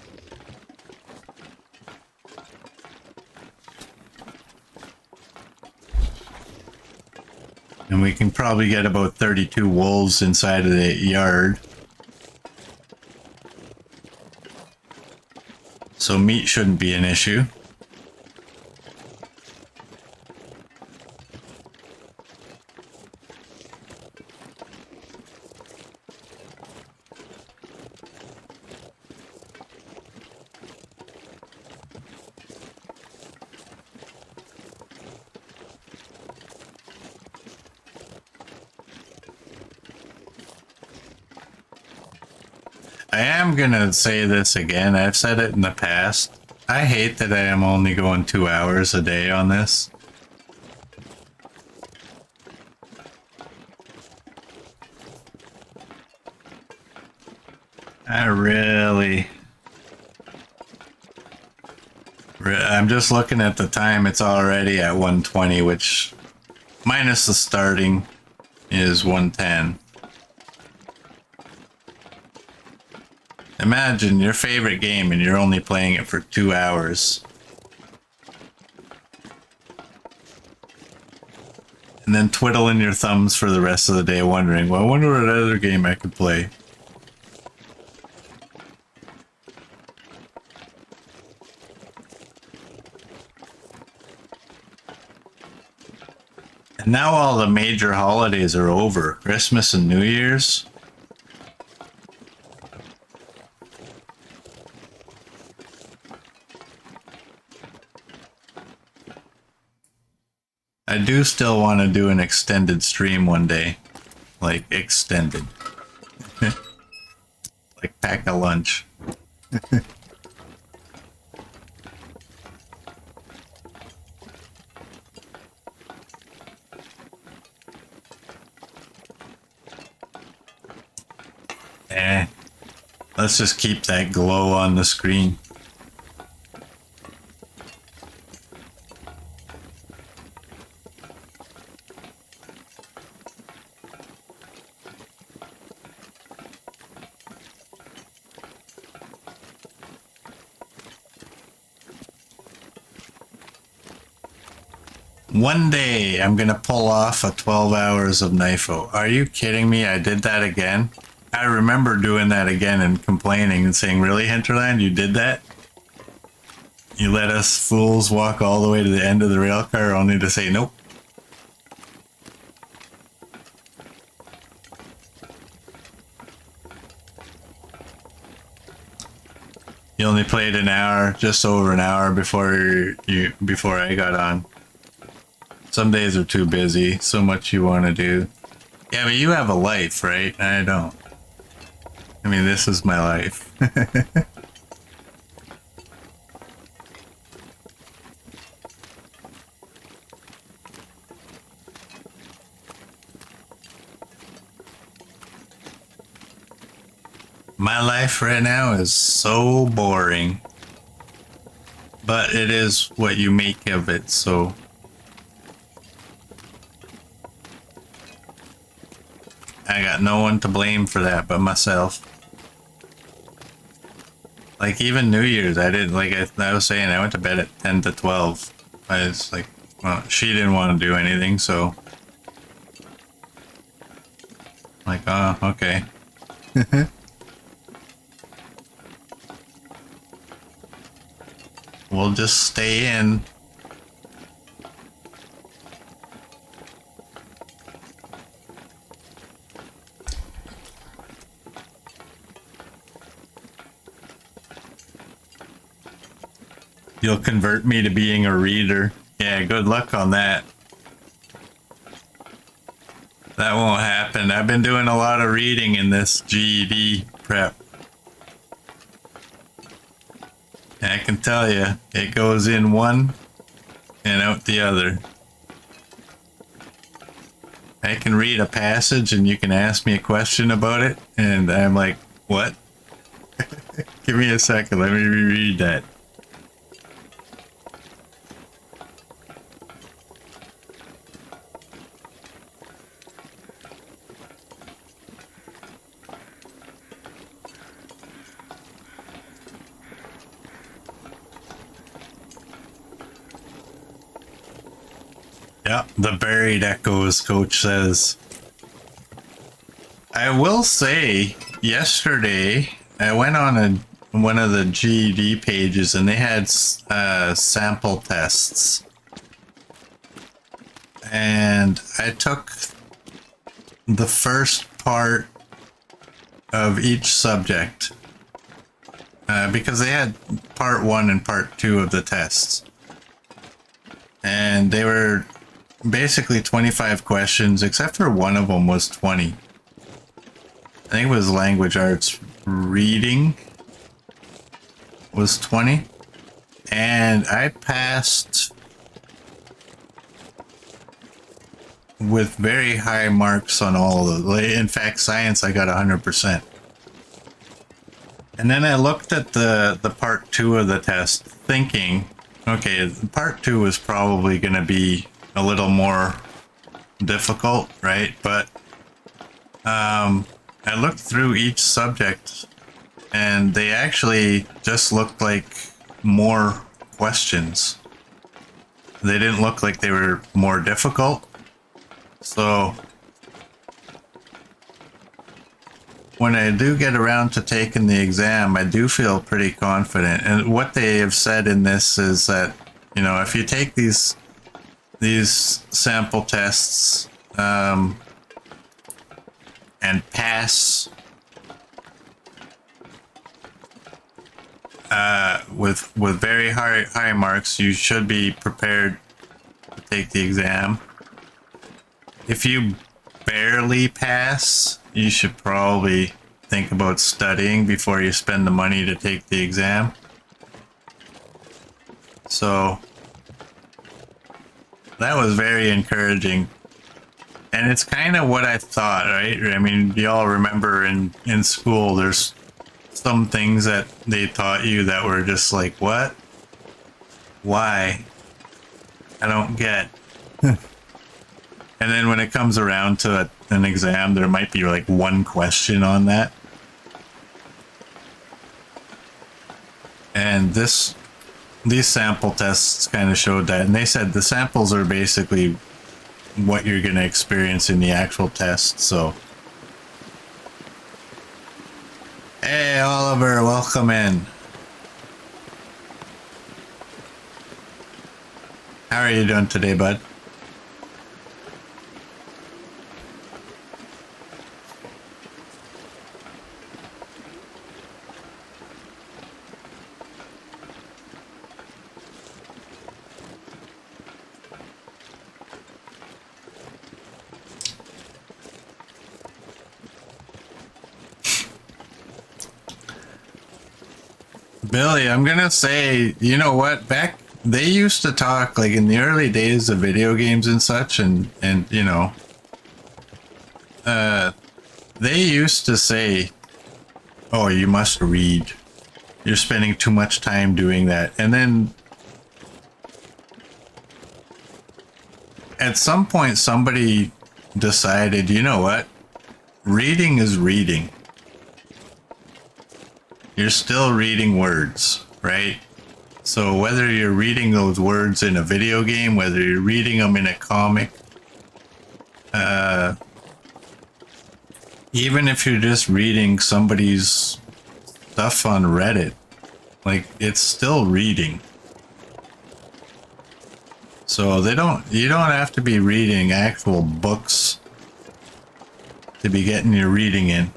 And we can probably get about 32 wolves inside of the yard. So meat shouldn't be an issue. I am gonna say this again. I've said it in the past. I hate that I am only going 2 hours a day on this. I'm just looking at the time. It's already at 1:20, which minus the starting is 1:10. Imagine your favorite game and you're only playing it for 2 hours. And then twiddling your thumbs for the rest of the day wondering, well, I wonder what other game I could play. And now all the major holidays are over. Christmas and New Year's. I do still want to do an extended stream one day. Like, extended. Like, pack a lunch. Let's just keep that glow on the screen. One day I'm gonna pull off a 12 hours of NIFO. Are you kidding me? I did that again. I remember doing that again and complaining and saying, really, Hinterland, you did that? You let us fools walk all the way to the end of the rail car only to say nope. You only played an hour, just over an hour before I got on. Some days are too busy, so much you want to do. Yeah, but you have a life, right? I don't. I mean, this is my life. My life right now is so boring. But it is what you make of it, so. I got no one to blame for that but myself. Like, even New Year's, I didn't, like I was saying, I went to bed at 10 to 12. I was like, well, she didn't want to do anything, so. Like, oh, okay. We'll just stay in. You'll convert me to being a reader. Yeah, good luck on that. That won't happen. I've been doing a lot of reading in this GED prep. I can tell you, it goes in one and out the other. I can read a passage and you can ask me a question about it, and I'm like, what? Give me a second, let me reread that. Yep, the buried echoes, coach says. I will say, yesterday, I went on one of the GED pages and they had sample tests. And I took the first part of each subject because they had part 1 and part 2 of the tests. And they were basically 25 questions, except for one of them was 20. I think it was language arts reading was 20. And I passed with very high marks on all of them. In fact, science, I got 100%. And then I looked at the part 2 of the test thinking, okay, part 2 is probably going to be a little more difficult, right? But I looked through each subject and they actually just looked like more questions. They didn't look like they were more difficult. So when I do get around to taking the exam, I do feel pretty confident. And what they have said in this is that, you know, if you take these sample tests and pass with very high marks, you should be prepared to take the exam. If you barely pass, you should probably think about studying before you spend the money to take the exam. So that was very encouraging. And it's kind of what I thought, right? I mean, y'all remember in school, there's some things that they taught you that were just like, what? Why? I don't get. And then when it comes around to an exam, there might be like one question on that. And these sample tests kind of showed that. And they said the samples are basically what you're going to experience in the actual test. So, hey, Oliver, welcome in. How are you doing today, bud? Billy, I'm gonna say, you know what? Back they used to talk like in the early days of video games and such, and you know, they used to say, "Oh, you must read. You're spending too much time doing that." And then at some point, somebody decided, you know what? Reading is reading. You're still reading words, right? So whether you're reading those words in a video game, whether you're reading them in a comic, even if you're just reading somebody's stuff on Reddit, like it's still reading. So you don't have to be reading actual books to be getting your reading in.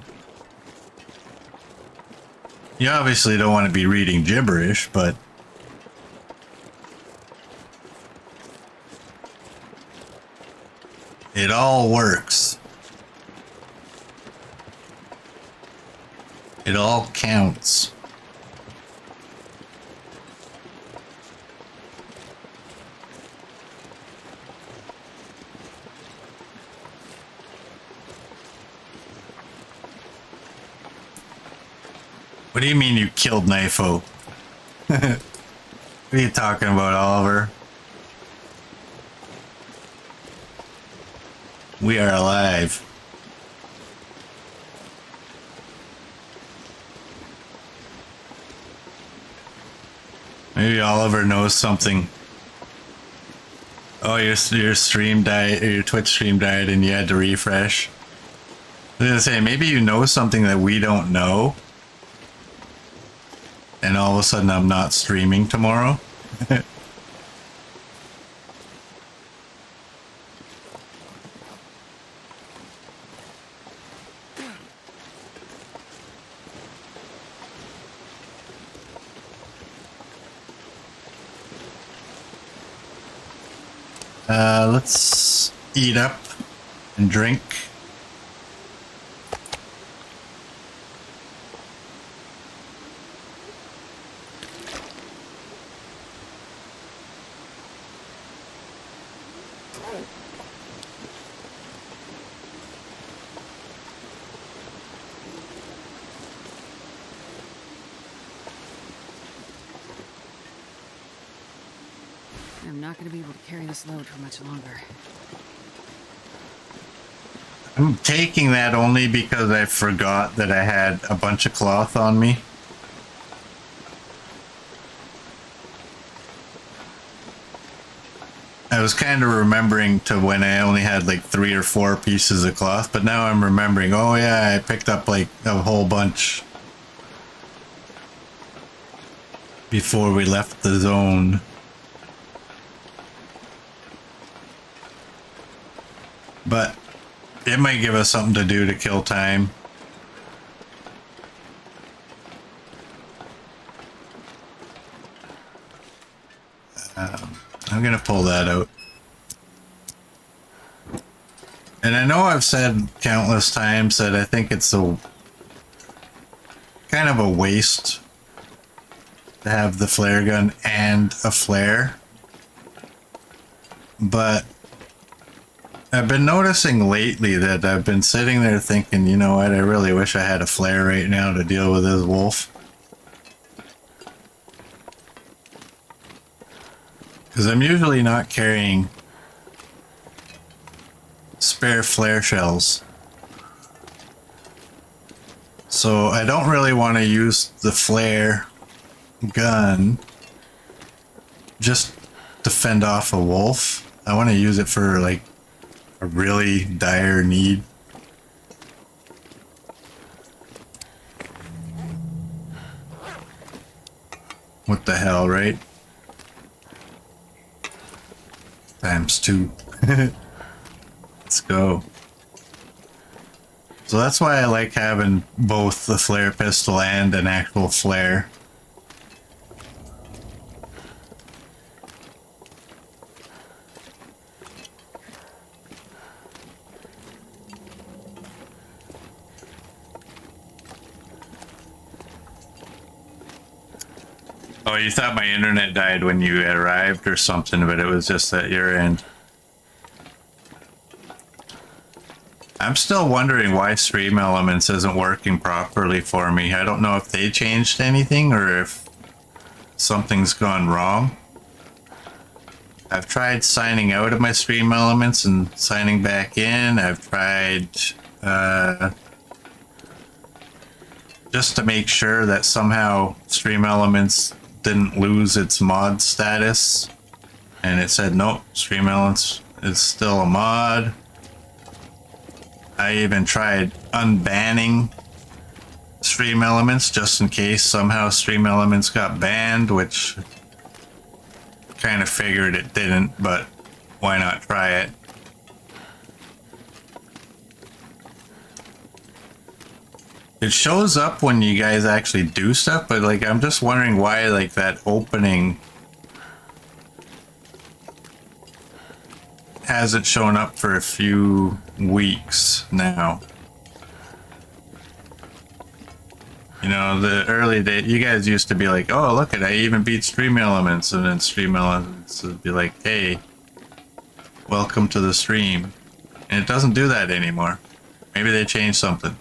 You obviously don't want to be reading gibberish, but it all works. It all counts. What do you mean you killed Knifo? What are you talking about, Oliver? We are alive. Maybe Oliver knows something. Oh, your stream died, or your Twitch stream died, and you had to refresh. I was gonna say, maybe you know something that we don't know, and all of a sudden I'm not streaming tomorrow. Let's eat up and drink. I'm not gonna be able to carry this load for much longer. I'm taking that only because I forgot that I had a bunch of cloth on me. I was kind of remembering to when I only had like 3 or 4 pieces of cloth, but now I'm remembering, oh yeah, I picked up like a whole bunch before we left the zone. But it might give us something to do to kill time. I'm gonna pull that out. And I know I've said countless times that I think it's a kind of a waste to have the flare gun and a flare. But I've been noticing lately that I've been sitting there thinking, you know what, I really wish I had a flare right now to deal with this wolf. Because I'm usually not carrying spare flare shells. So I don't really want to use the flare gun just to fend off a wolf. I want to use it for like a really dire need. What the hell, right? Times 2. Let's go. So that's why I like having both the flare pistol and an actual flare. Oh, you thought my internet died when you arrived or something, but it was just at your end. I'm still wondering why Stream Elements isn't working properly for me. I don't know if they changed anything or if something's gone wrong. I've tried signing out of my Stream Elements and signing back in. I've tried just to make sure that somehow Stream Elements didn't lose its mod status. And it said, nope, Stream Elements is still a mod. I even tried unbanning Stream Elements just in case somehow Stream Elements got banned, which kind of figured it didn't, but why not try it? It shows up when you guys actually do stuff, but like I'm just wondering why like that opening hasn't shown up for a few weeks now. You know, the early day, you guys used to be like, oh, look at, I even beat Stream Elements, and then Stream Elements would be like, hey, welcome to the stream. And it doesn't do that anymore. Maybe they changed something.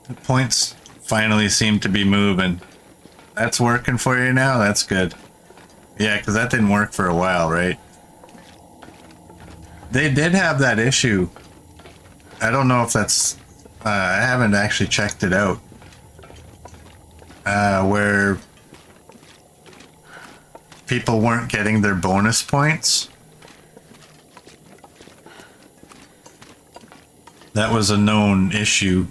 The points finally seem to be moving. That's working for you now? That's good. Yeah, because that didn't work for a while, right? They did have that issue. I don't know if that's... I haven't actually checked it out. Where people weren't getting their bonus points. That was a known issue.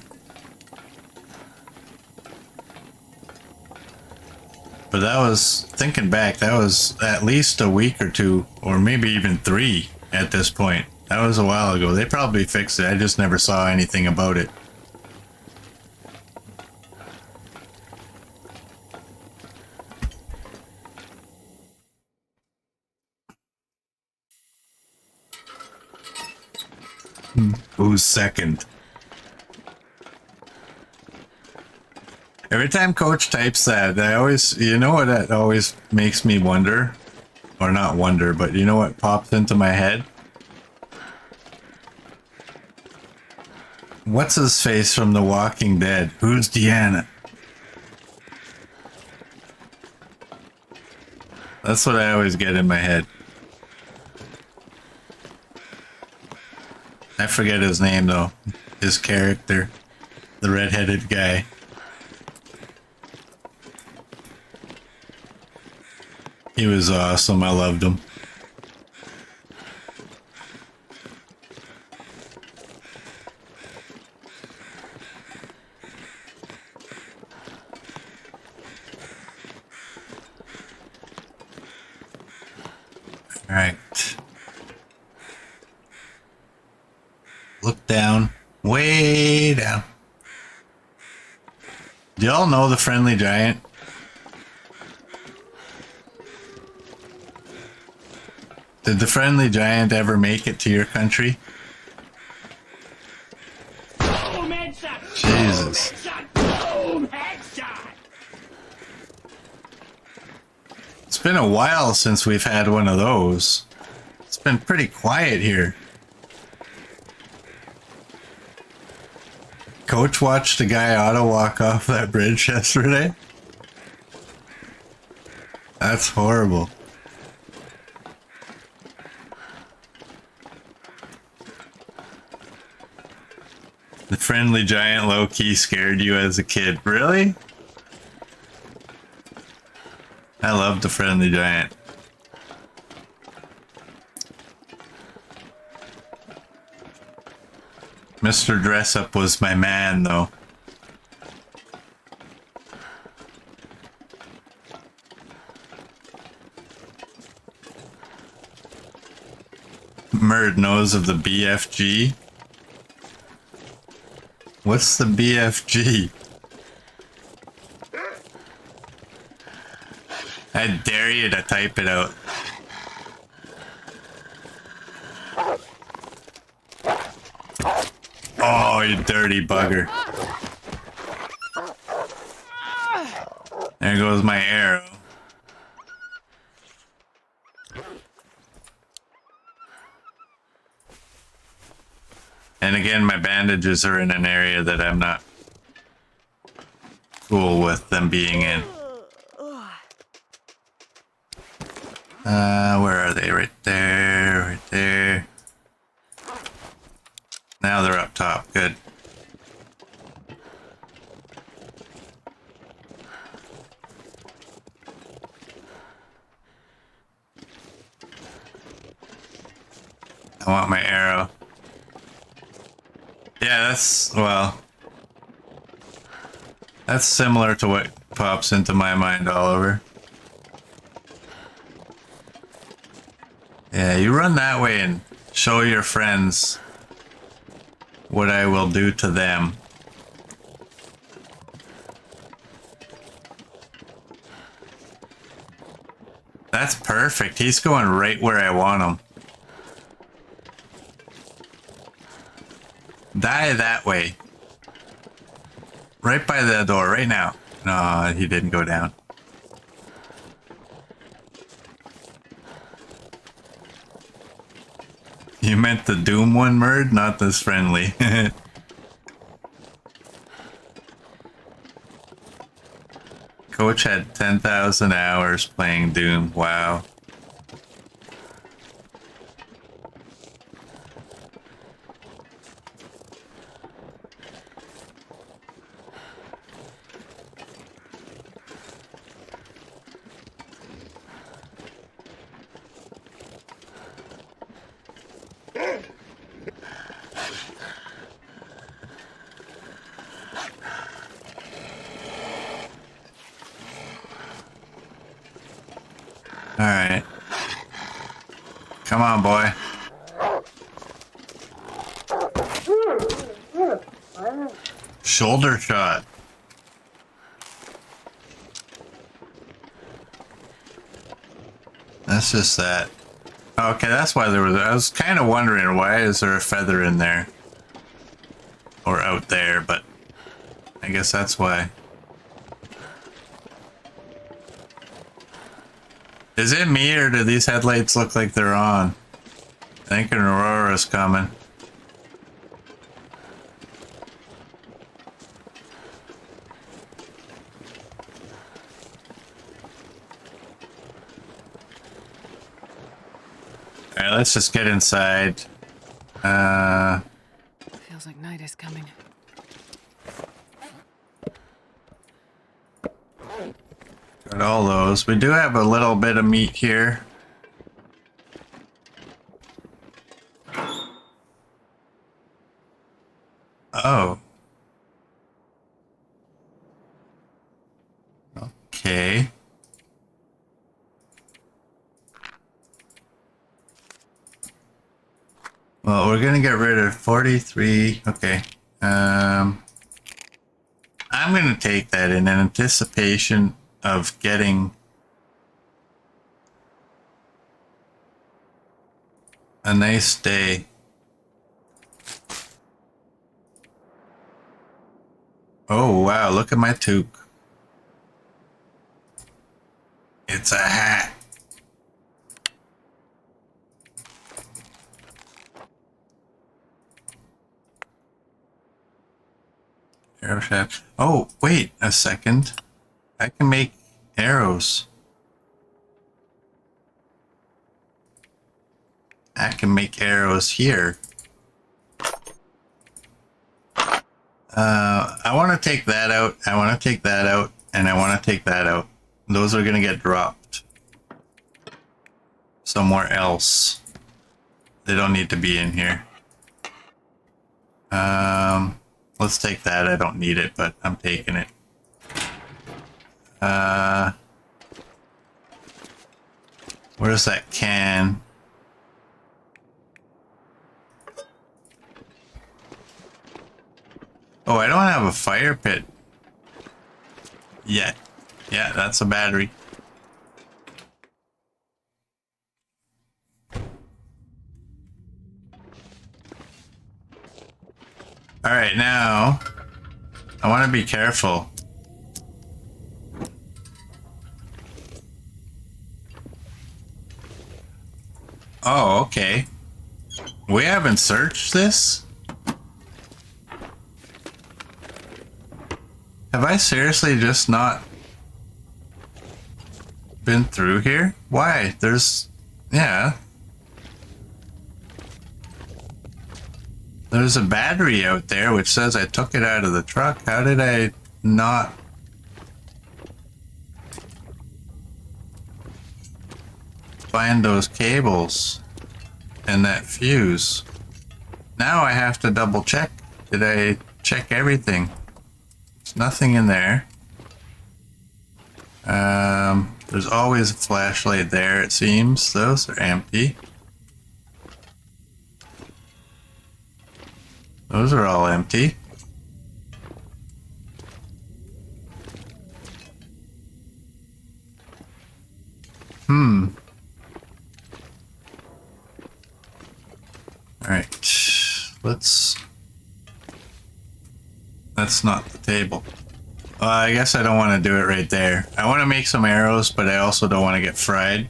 But that was, thinking back, that was at least a week or two, or maybe even 3 at this point. That was a while ago. They probably fixed it. I just never saw anything about it. Who's second? Every time Coach types that, I always, you know what that always makes me wonder? Or not wonder, but you know what pops into my head? What's his face from The Walking Dead? Who's Deanna? That's what I always get in my head. I forget his name though. His character. The redheaded guy. He was awesome. I loved him. All right. Look down. Way down. Do y'all know the Friendly Giant? Did the Friendly Giant ever make it to your country? Jesus. It's been a while since we've had one of those. It's been pretty quiet here. Coach watched a guy auto walk off that bridge yesterday. That's horrible. The Friendly Giant low-key scared you as a kid. Really? I love the Friendly Giant. Mr. Dressup was my man, though. Murd knows of the BFG. What's the BFG? I dare you to type it out. Oh, you dirty bugger. There goes my arrow. And again, my bandages are in an area that I'm not cool with them being in. Where are they? Right there, right there. Now they're up top. Good. I want my arrow. Yeah, well, that's similar to what pops into my mind, Oliver. Yeah, you run that way and show your friends what I will do to them. That's perfect. He's going right where I want him. Die that way. Right by the door, right now. No, he didn't go down. You meant the Doom one, Murd? Not this friendly. Coach had 10,000 hours playing Doom. Wow. Alright. Come on, boy. Shoulder shot. That's just that. Okay, that's why there was... I was kind of wondering, why is there a feather in there? Or out there, but... I guess that's why. Is it me, or do these headlights look like they're on? I think an Aurora's coming. Alright, let's just get inside. Feels like night is coming. Got all those. We do have a little bit of meat here. Oh. Okay. Well, we're gonna get rid of 43. Okay. I'm gonna take that in anticipation of getting a nice day. Oh wow, look at my toque. It's a hat. Arrow shaft. Oh, wait a second. I can make arrows. I can make arrows here. I want to take that out. I want to take that out. And I want to take that out. Those are going to get dropped somewhere else. They don't need to be in here. Let's take that. I don't need it, but I'm taking it. Where's that can? Oh, I don't have a fire pit yet. Yeah, that's a battery. All right, now I want to be careful. Oh, okay. We haven't searched this? Have I seriously just not been through here? Why? There's... yeah. There's a battery out there which says I took it out of the truck. How did I not... find those cables and that fuse? Now I have to double check. Did I check everything? There's nothing in there. There's always a flashlight there, it seems. Those are empty. Those are all empty. Alright. That's not the table. I guess I don't want to do it right there. I want to make some arrows, but I also don't want to get fried.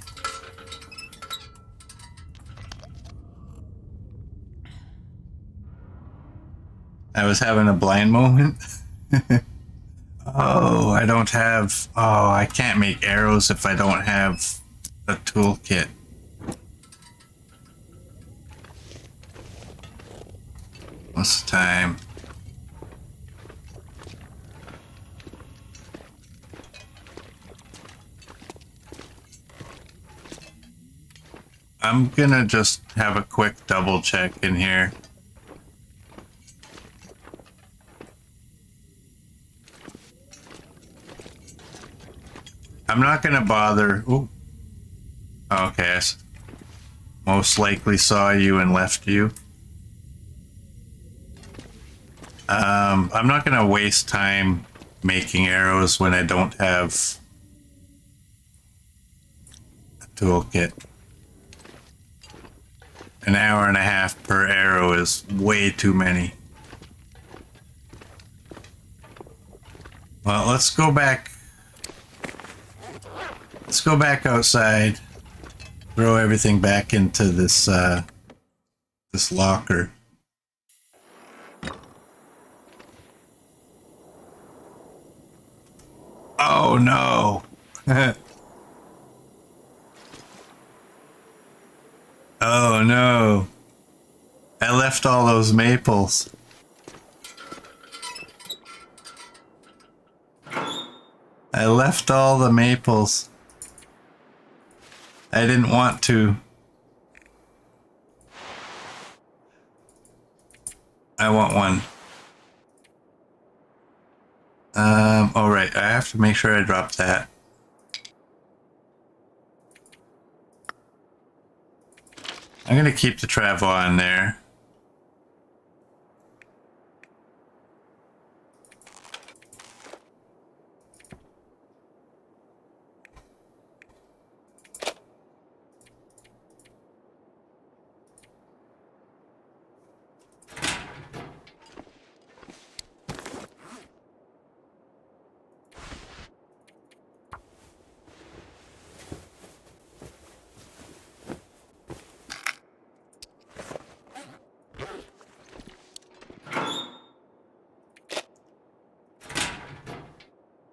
I was having a blind moment. Oh, I don't have... oh, I can't make arrows if I don't have a toolkit. What's the time? I'm gonna just have a quick double check in here. I'm not gonna bother. Ooh. Okay, I most likely saw you and left you. I'm not gonna waste time making arrows when I don't have a toolkit. An hour and a half per arrow is way too many. Well, let's go back. Let's go back outside. Throw everything back into this this locker. Oh no. Oh no. I left all those maples. I left all the maples. I didn't want to. I want one. Oh right, I have to make sure I drop that. I'm gonna keep the travel on there.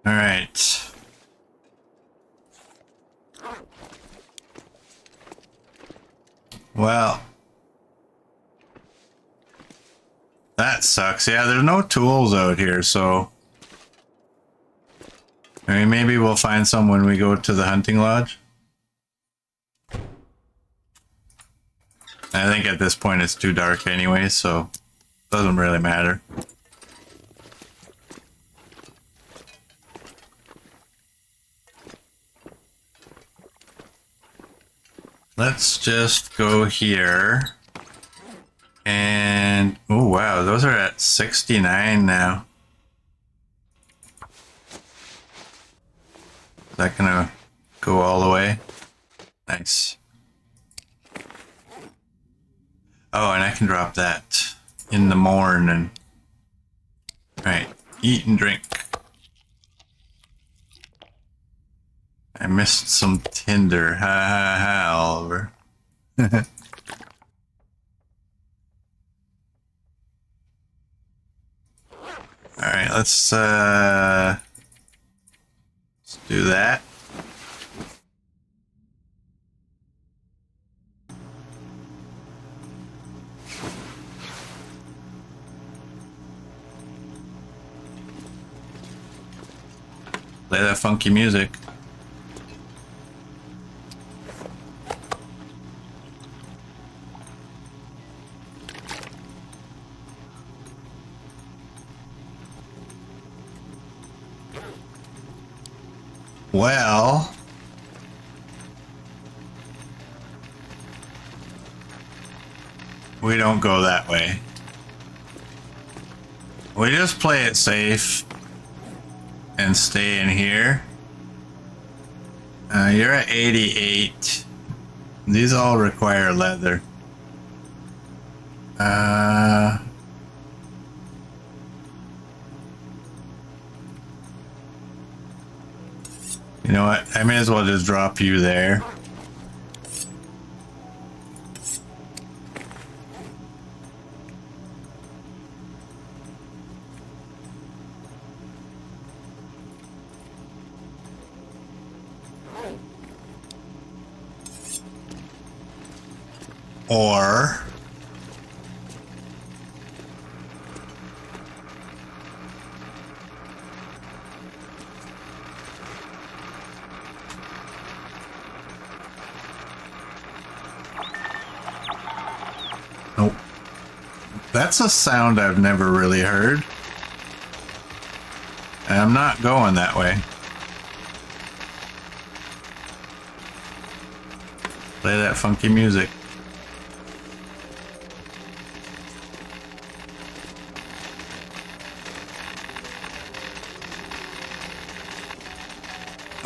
All right. Well, that sucks. Yeah, there's no tools out here, so I mean, maybe we'll find some when we go to the hunting lodge. I think at this point it's too dark anyway, so it doesn't really matter. Let's just go here and And, oh wow, those are at 69 now. Is that gonna go all the way? Nice. Oh, and I can drop that in the morning. Alright, eat and drink. I missed some tinder. Ha ha ha, Oliver. Alright, let's do that. Play that funky music. Well, we don't go that way. We just play it safe and stay in here. You're at 88. These all require leather. You know what? I may as well just drop you there. Or nope. That's a sound I've never really heard. And I'm not going that way. Play that funky music.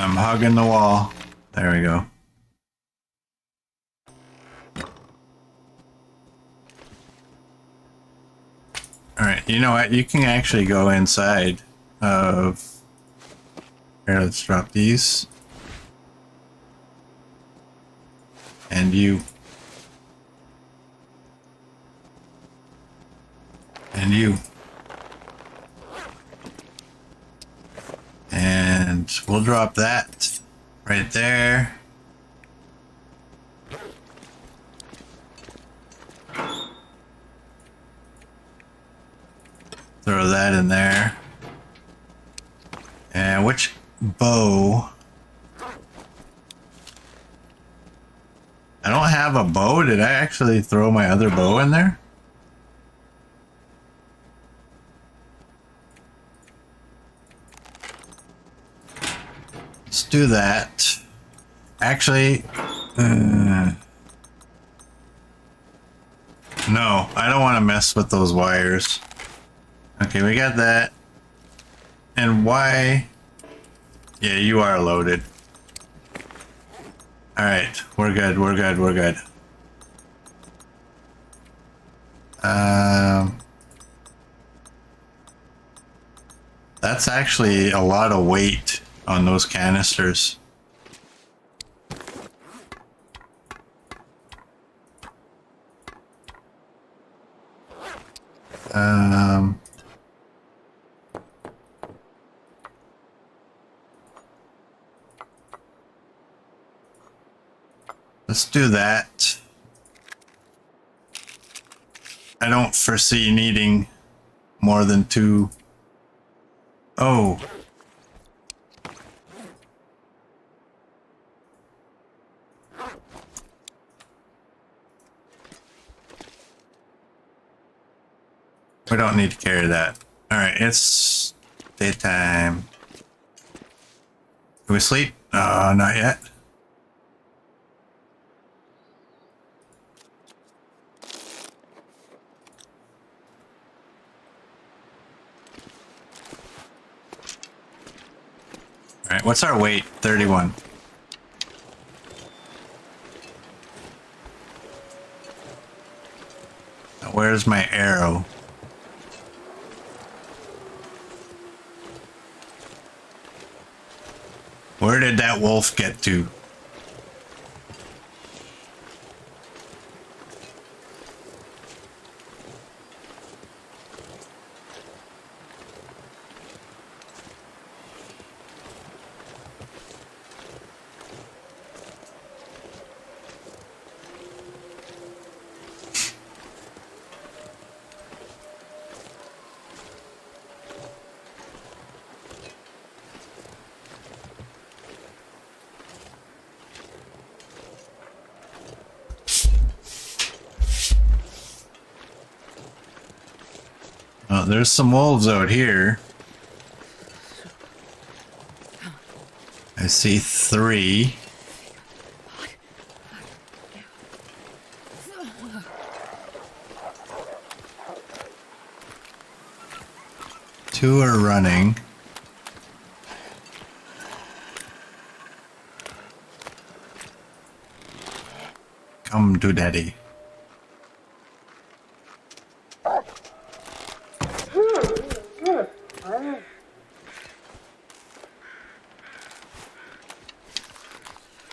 I'm hugging the wall. There we go. Alright, you know what? You can actually go inside of... Here, let's drop these. And you. And you. And we'll drop that right there. Throw that in there. And which bow? I don't have a bow. Did I actually throw my other bow in there? Let's do that. Actually, no, I don't want to mess with those wires. Okay, we got that. And why? Yeah, you are loaded. All right, we're good. We're good. We're good. That's actually a lot of weight on those canisters. Let's do that. I don't foresee needing more than 2. Oh. We don't need to carry that. Alright, it's daytime. Can we sleep? Not yet. Alright, what's our weight? 31. Now, where's my arrow? Where did that wolf get to? Oh, there's some wolves out here. I see 3. Two are running. Come to daddy.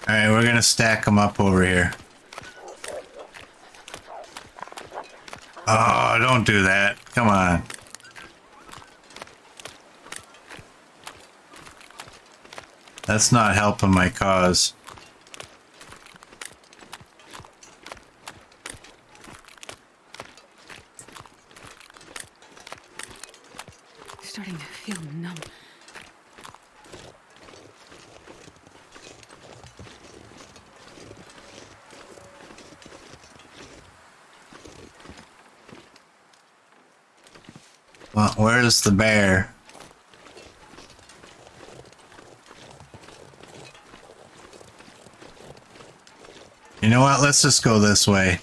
Alright, we're gonna stack them up over here. Oh, don't do that. Come on. That's not helping my cause. Starting to feel numb. Well, where's the bear? You know what? Let's just go this way.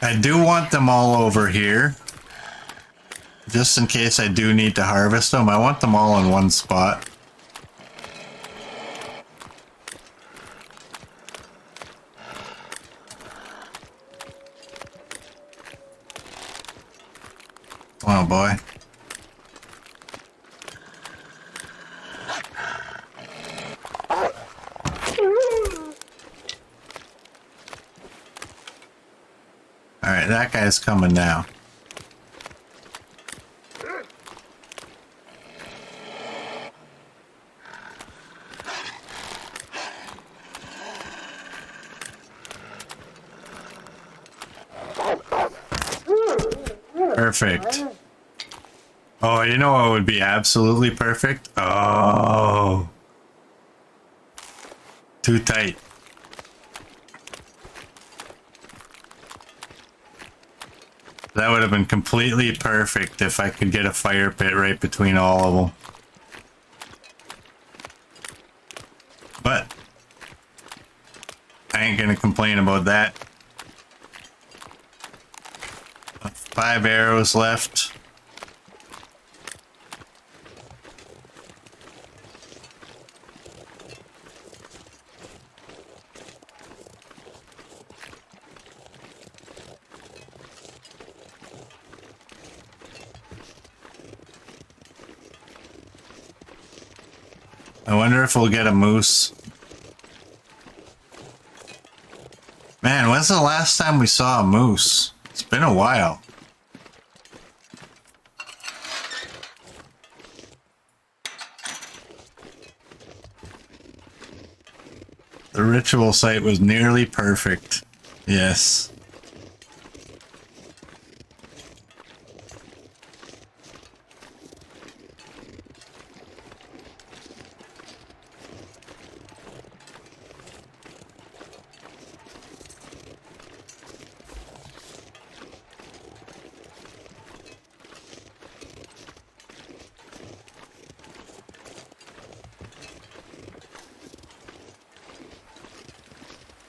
I do want them all over here. Just in case I do need to harvest them, I want them all in one spot. Oh boy. Alright, that guy's coming now. Perfect. Oh, you know what would be absolutely perfect? Oh. Too tight. That would have been completely perfect if I could get a fire pit right between all of them. But I ain't gonna complain about that. 5 arrows left. I wonder if we'll get a moose. Man, when's the last time we saw a moose? It's been a while. The ritual site was nearly perfect. Yes.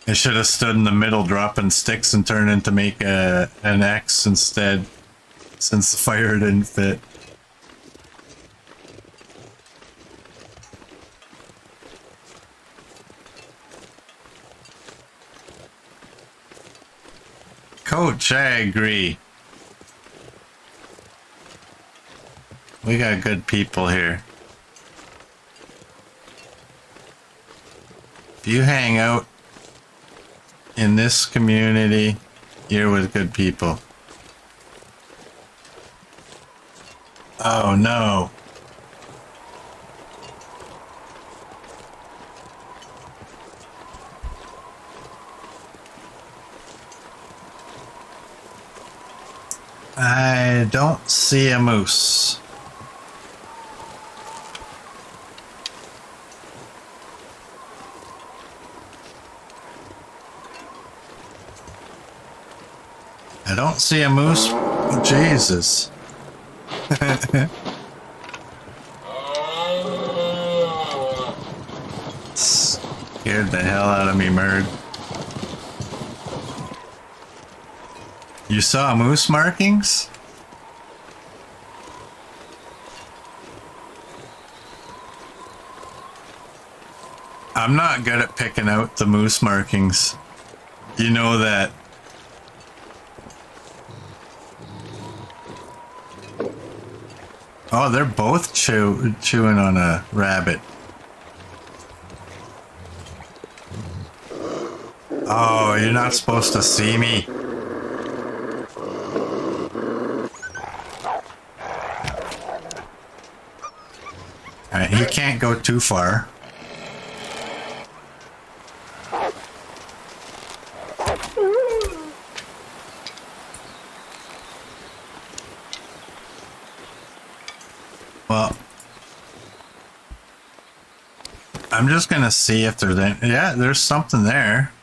I should have stood in the middle dropping sticks and turned in to make an X instead, since the fire didn't fit. Coach, I agree. We got good people here. If you hang out in this community, you're with good people. Oh no. I don't see a moose. I don't see a moose. Oh, Jesus. Scared the hell out of me, Murd. You saw moose markings? I'm not good at picking out the moose markings. You know that. Oh, they're both chewing on a rabbit. Oh, you're not supposed to see me. Alright, he can't go too far. Well, I'm just gonna see if there's any. Yeah, there's something there.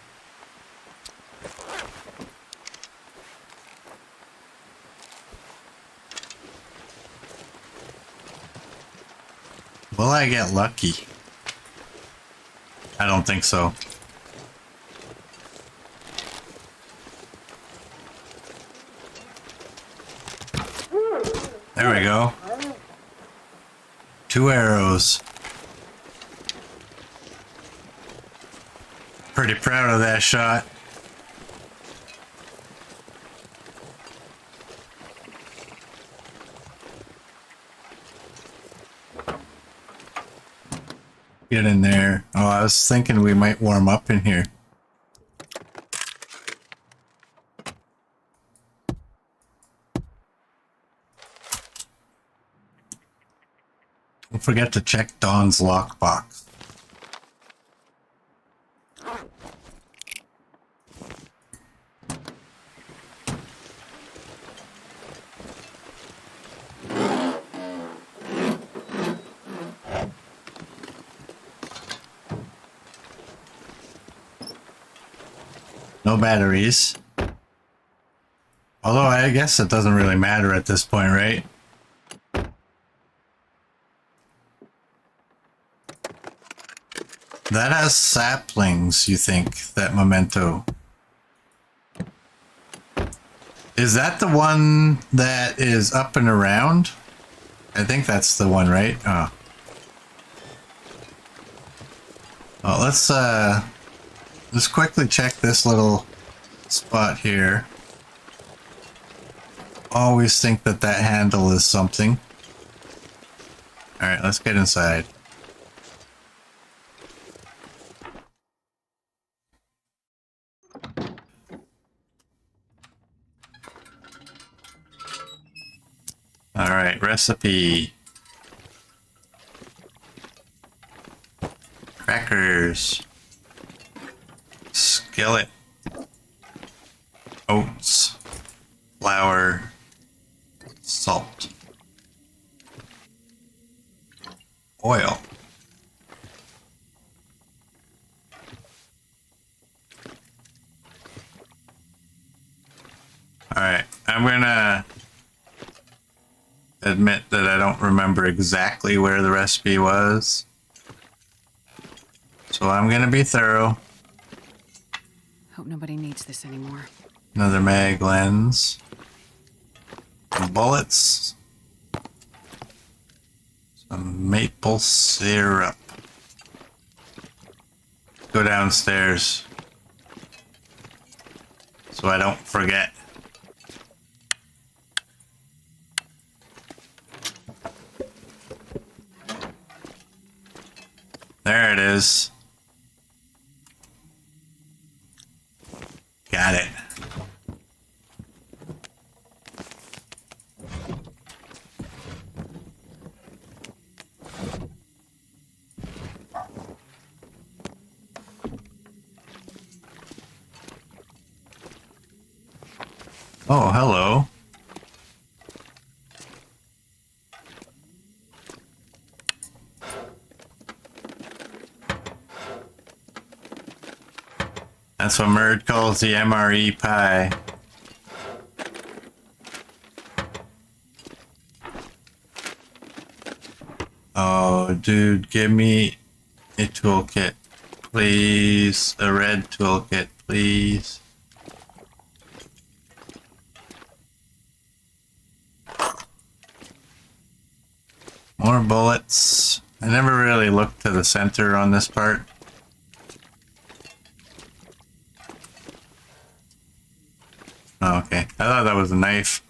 Will I get lucky? I don't think so. There we go. 2 arrows. Pretty proud of that shot. Get in there. Oh, I was thinking we might warm up in here. Don't forget to check Dawn's lockbox. No batteries. Although I guess it doesn't really matter at this point, right? That has saplings, you think, that memento. Is that the one that is up and around? I think that's the one, right? Oh. Well, let's quickly check this little spot here. Always think that that handle is something. Alright, let's get inside. Alright, recipe. Crackers. Skillet. Oats. Flour. Salt. Oil. Alright, I'm gonna admit that I don't remember exactly where the recipe was. So I'm gonna be thorough. Hope nobody needs this anymore. Another mag lens. Some bullets. Some maple syrup. Go downstairs so I don't forget. There it is. Got it. Oh, hello. That's what Merd calls the MRE pie. Oh, dude, give me a toolkit, please. A red toolkit, please. More bullets. I never really looked to the center on this part. Oh, okay. I thought that was a knife.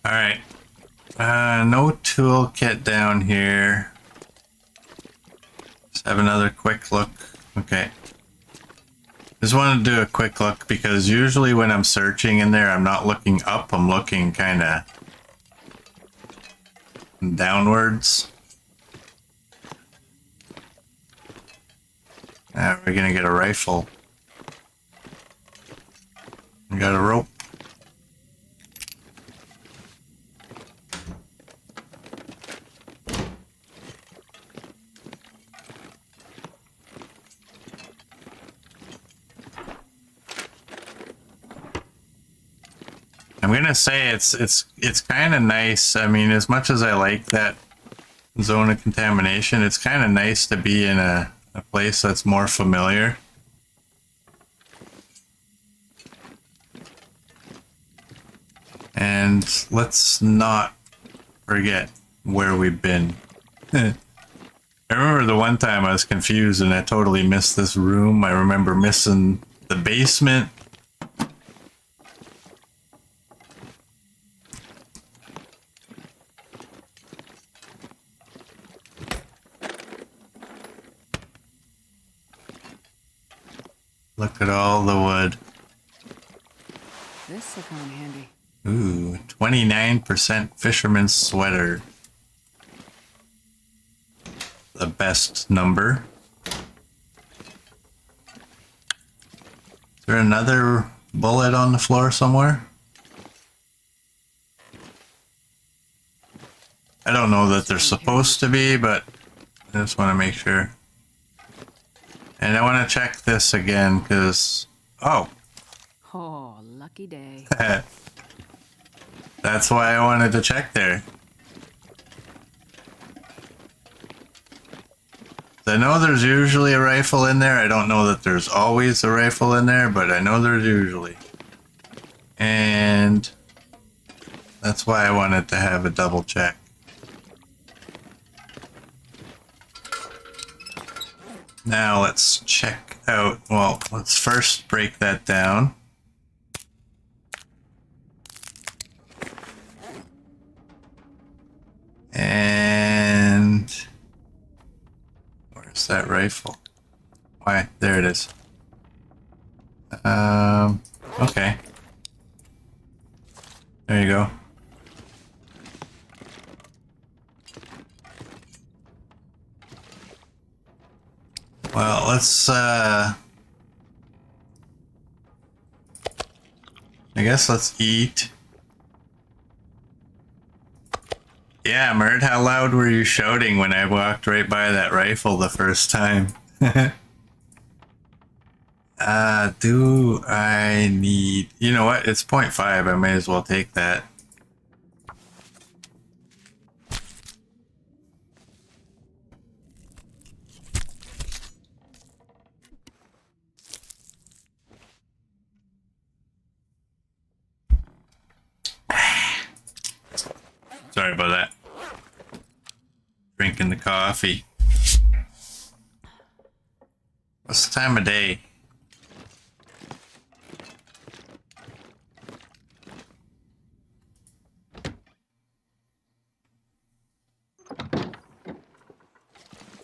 Alright. No toolkit down here. Let's have another quick look. Okay. Just wanted to do a quick look because usually when I'm searching in there, I'm not looking up, I'm looking kind of downwards. We're gonna get a rifle. We got a rope. I'm gonna say it's kind of nice. I mean, as much as I like that zone of contamination, it's kind of nice to be in a place that's more familiar. And let's not forget where we've been. I remember the one time I was confused and I totally missed this room. I remember missing the basement. Look at all the wood. This will come in handy. Ooh, 29% fisherman's sweater. The best number. Is there another bullet on the floor somewhere? I don't know that they're supposed to be, but I just want to make sure. And I want to check this again because, oh. Oh, lucky day. That's why I wanted to check there. I know there's usually a rifle in there. I don't know that there's always a rifle in there, but I know there's usually. And that's why I wanted to have a double check. Now let's check out, well, let's first break that down. And where's that rifle? Why, there it is. Okay. There you go. Well, let's, I guess let's eat. Yeah, Mert, how loud were you shouting when I walked right by that rifle the first time? Do I need... You know what? It's 0.5. I may as well take that. Sorry about that. Drinking the coffee. What's the time of day?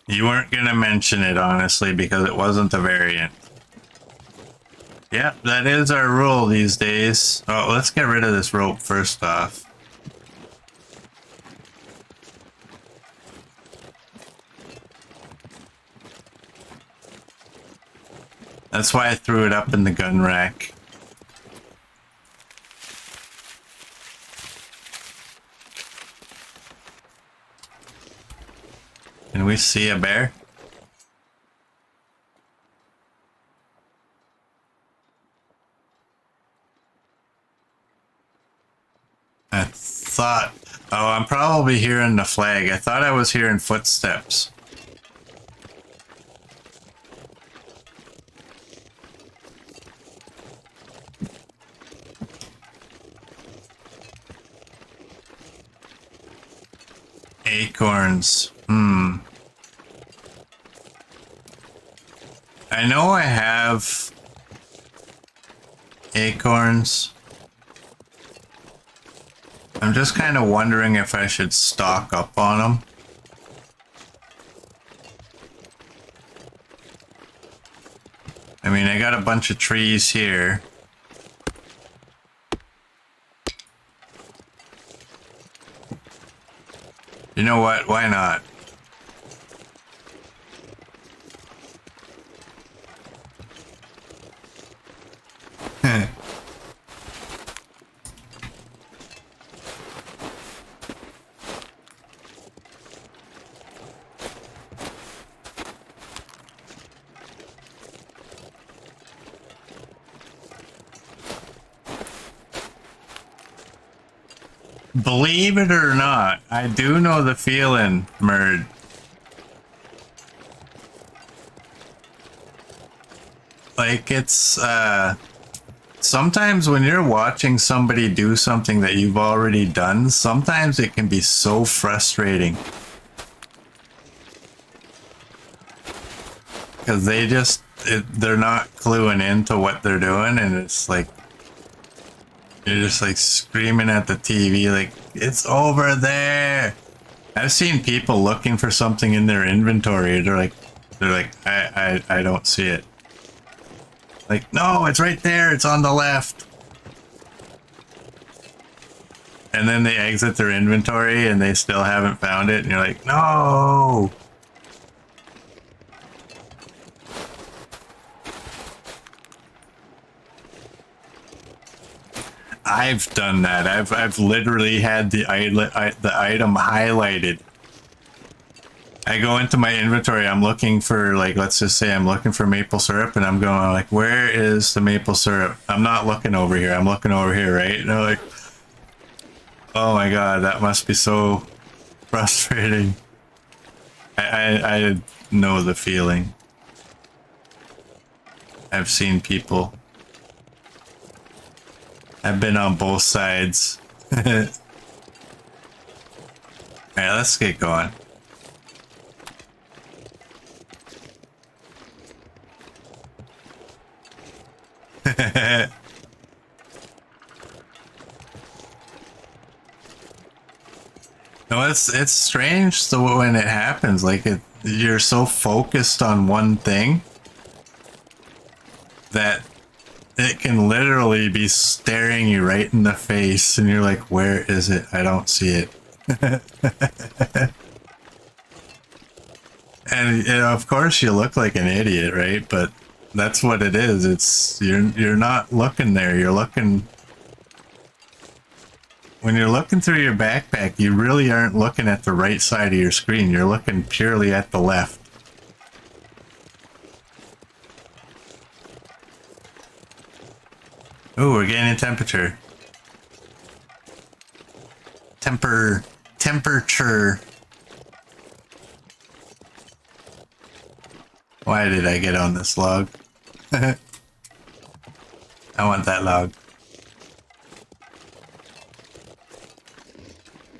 You weren't gonna mention it, honestly, because it wasn't a variant. Yep, that is our rule these days. Oh, let's get rid of this rope first off. That's why I threw it up in the gun rack. Can we see a bear? I thought... Oh, I'm probably hearing the flag. I thought I was hearing footsteps. Acorns. I know I have acorns. I'm just kind of wondering if I should stock up on them. I mean, I got a bunch of trees here. You know what? Why not? Believe it or not, I do know the feeling, Murd. Like, it's, sometimes when you're watching somebody do something that you've already done, sometimes it can be so frustrating. Because they just, they're not cluing into what they're doing, and it's like, you're just like screaming at the TV like, it's over there. I've seen people looking for something in their inventory. They're like, I don't see it. Like, no, it's right there. It's on the left. And then they exit their inventory and they still haven't found it. And you're like, no. I've done that. I've literally had the item highlighted. I go into my inventory. I'm looking for, like, let's just say I'm looking for maple syrup, and I'm going like, where is the maple syrup? I'm not looking over here. I'm looking over here, right? And I'm like, oh my god, that must be so frustrating. I know the feeling. I've seen people. I've been on both sides. Alright, let's get going. No, it's strange so when it happens, like you're so focused on one thing that it can literally be staring you right in the face, and you're like, where is it? I don't see it. And you know, of course you look like an idiot, right? But that's what it is. It's you're not looking there. You're looking, when you're looking through your backpack, you really aren't looking at the right side of your screen. You're looking purely at the left. Oh, we're gaining temperature. Temperature. Why did I get on this log? I want that log.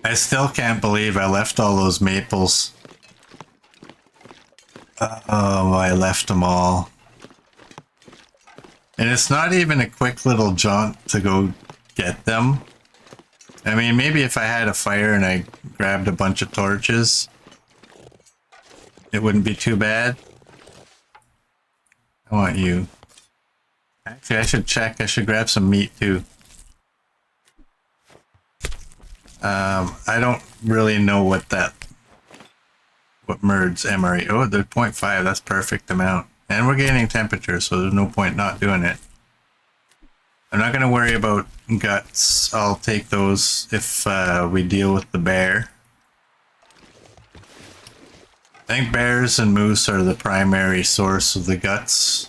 I still can't believe I left all those maples. Oh, I left them all. And it's not even a quick little jaunt to go get them. I mean, maybe if I had a fire and I grabbed a bunch of torches, it wouldn't be too bad. I want you. Actually, I should check. I should grab some meat too. I don't really know what Merd's MRE. Oh, they're 0.5. That's perfect amount. And we're gaining temperature, so there's no point not doing it. I'm not going to worry about guts. I'll take those if we deal with the bear. I think bears and moose are the primary source of the guts.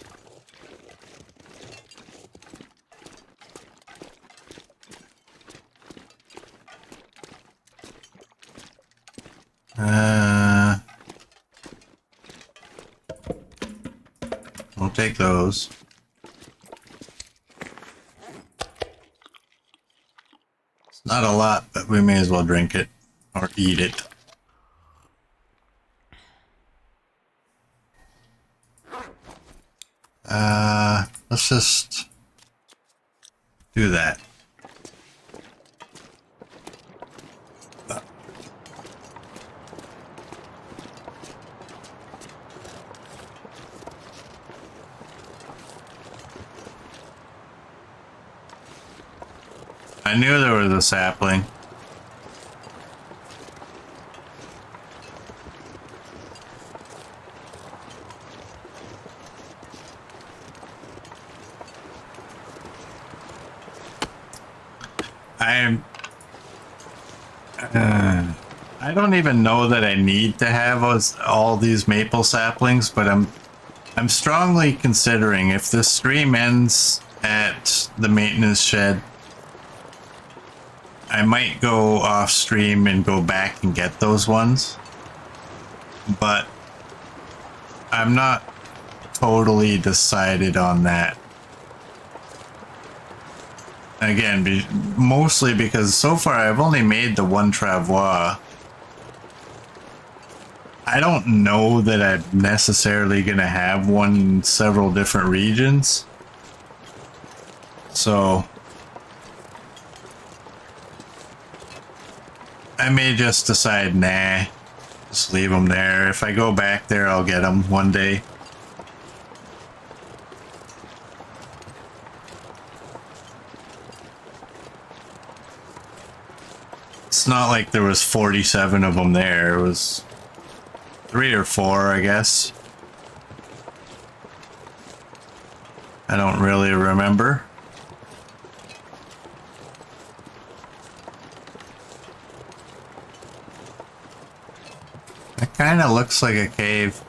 We'll take those. It's not a lot, but we may as well drink it or eat it. Let's just do that. I knew there was a sapling. I don't even know that I need to have all these maple saplings, but I'm strongly considering if this stream ends at the maintenance shed, I might go off stream and go back and get those ones, but I'm not totally decided on that. Again, mostly because so far I've only made the one travois. I don't know that I'm necessarily going to have one in several different regions. So I may just decide, nah, just leave them there. If I go back there, I'll get them one day. It's not like there was 47 of them there. It was 3 or 4, I guess. I don't really remember. It kind of looks like a cave.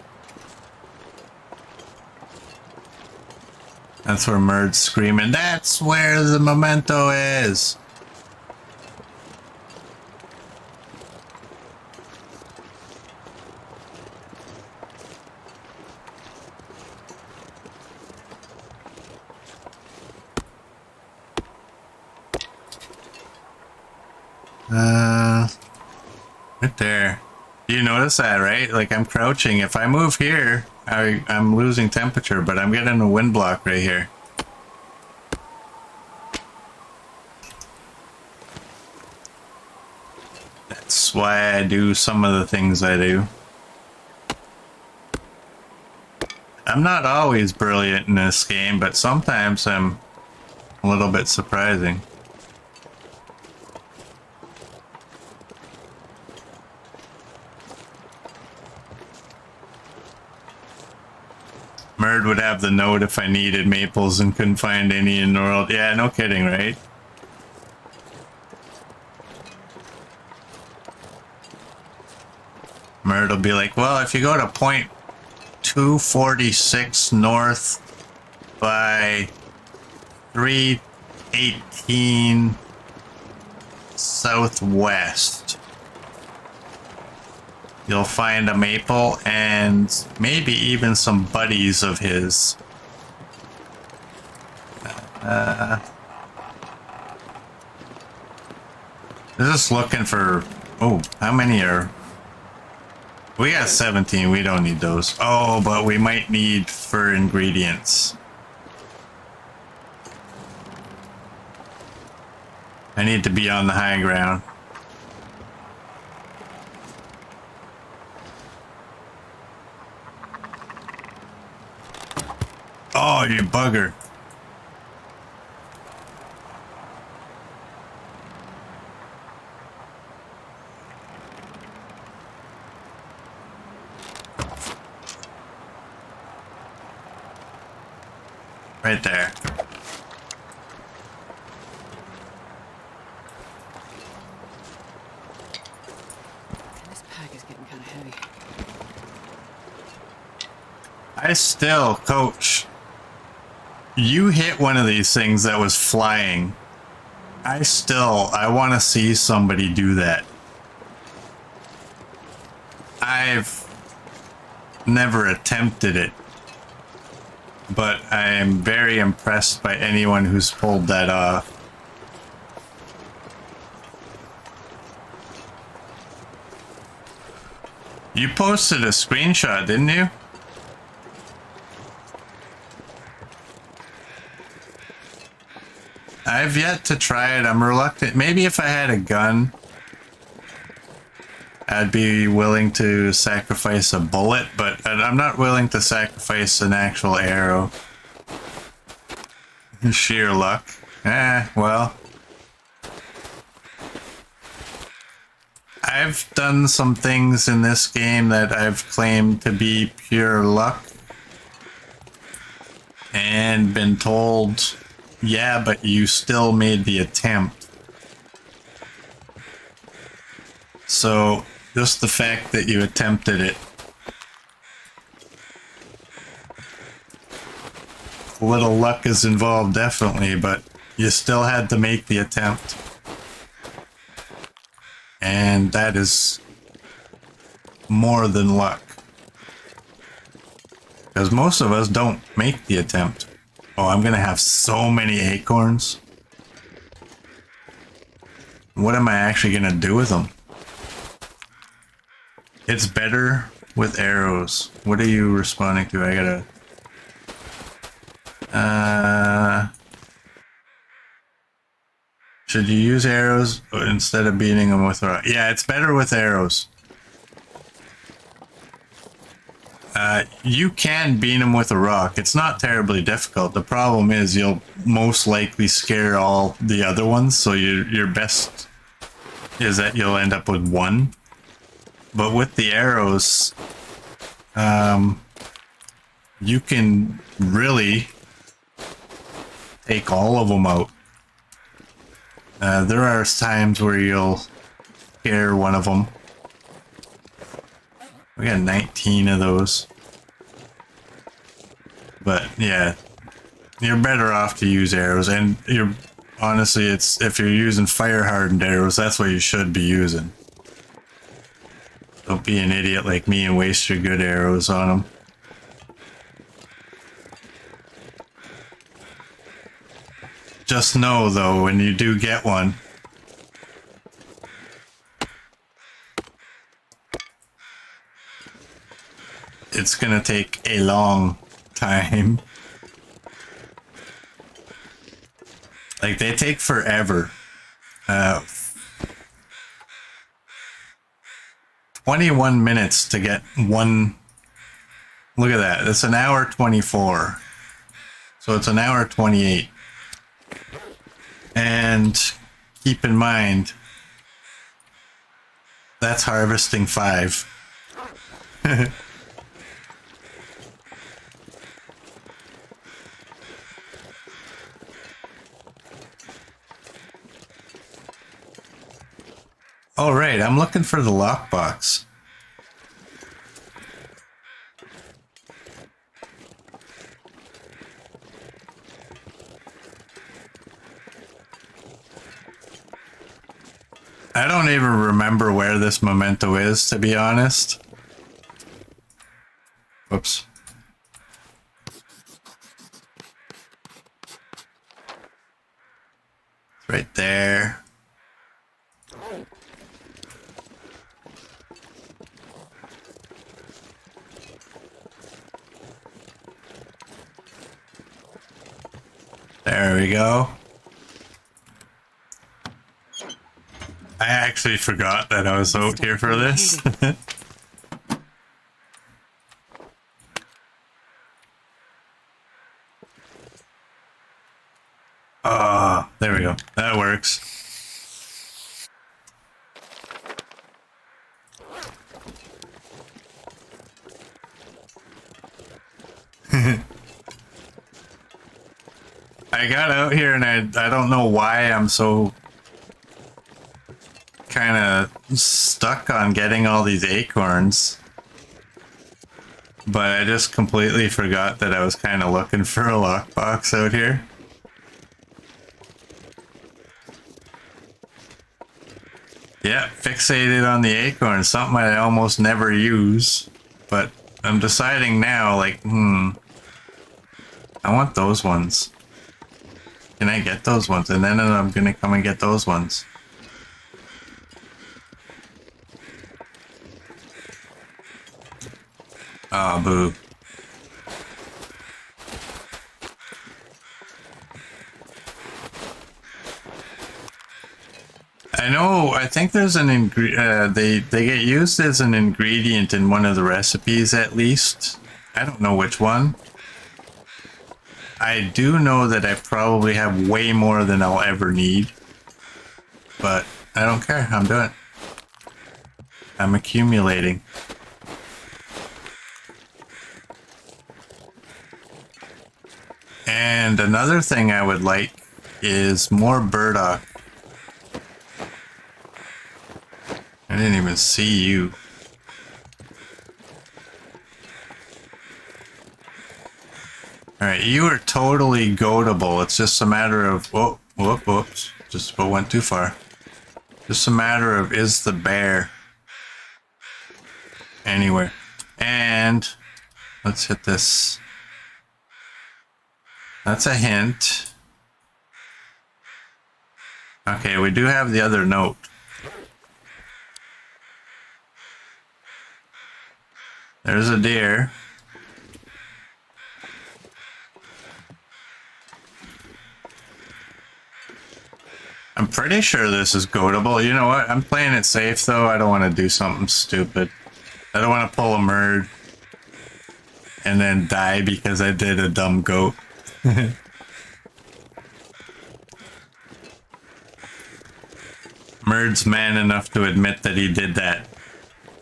That's where Merd's screaming, "That's where the memento is!" Right there. Do you notice that, right? Like, I'm crouching. If I move here, I'm losing temperature, but I'm getting a wind block right here. That's why I do some of the things I do. I'm not always brilliant in this game, but sometimes I'm a little bit surprising. Merd would have the note if I needed maples and couldn't find any in the world. Yeah, no kidding, right? Merd will be like, well, if you go to point 246 north by 318 southwest, you'll find a maple and maybe even some buddies of his. They're just looking for Oh, how many are... We got 17, we don't need those. Oh, but we might need for ingredients. I need to be on the high ground. Oh, you bugger. Right there. This pack is getting kind of heavy. I still, Coach, you hit one of these things that was flying. I want to see somebody do that. I've never attempted it, but I am very impressed by anyone who's pulled that off. You posted a screenshot, didn't you? I've yet to try it. I'm reluctant. Maybe if I had a gun, I'd be willing to sacrifice a bullet, but I'm not willing to sacrifice an actual arrow. Sheer luck. Well. I've done some things in this game that I've claimed to be pure luck. And been told, yeah, but you still made the attempt. So, just the fact that you attempted it. A little luck is involved, definitely, but you still had to make the attempt. And that is more than luck. Because most of us don't make the attempt. Oh, I'm going to have so many acorns. What am I actually going to do with them? It's better with arrows. What are you responding to? I gotta... Should you use arrows instead of beating them with rock? Yeah, it's better with arrows. You can beat them with a rock. It's not terribly difficult. The problem is you'll most likely scare all the other ones, so your best is that you'll end up with one. But with the arrows, you can really take all of them out. There are times where you'll scare one of them. We got 19 of those. But yeah, you're better off to use arrows, and honestly, it's if you're using fire hardened arrows, that's what you should be using. Don't be an idiot like me and waste your good arrows on them. Just know though, when you do get one, it's gonna take a long time. Like, they take forever. 21 minutes to get one. Look at that. It's an hour 24. So it's an hour 28. And keep in mind, that's harvesting 5. All right, I'm looking for the lockbox. I don't even remember where this memento is, to be honest. Whoops. It's right there. There we go. I actually forgot that I was out here for this. Ah, there we go. That works. I got out here and I don't know why I'm so kind of stuck on getting all these acorns. But I just completely forgot that I was kind of looking for a lockbox out here. Yeah, fixated on the acorn, something I almost never use. But I'm deciding now, like, I want those ones. Can I get those ones? And then I'm gonna come and get those ones. Oh, boo. I know, I think there's an they get used as an ingredient in one of the recipes at least. I don't know which one. I do know that I probably have way more than I'll ever need. But I don't care, I'm doing it. I'm accumulating. And another thing I would like is more burdock. I didn't even see you. Alright, you are totally goatable. It's just a matter of... whoops. Just about went too far. Just a matter of, is the bear anywhere? And let's hit this. That's a hint. Okay, we do have the other note. There's a deer. I'm pretty sure this is goatable. You know what? I'm playing it safe though. I don't want to do something stupid. I don't want to pull a murd and then die because I did a dumb goat. Murd's man enough to admit that he did that,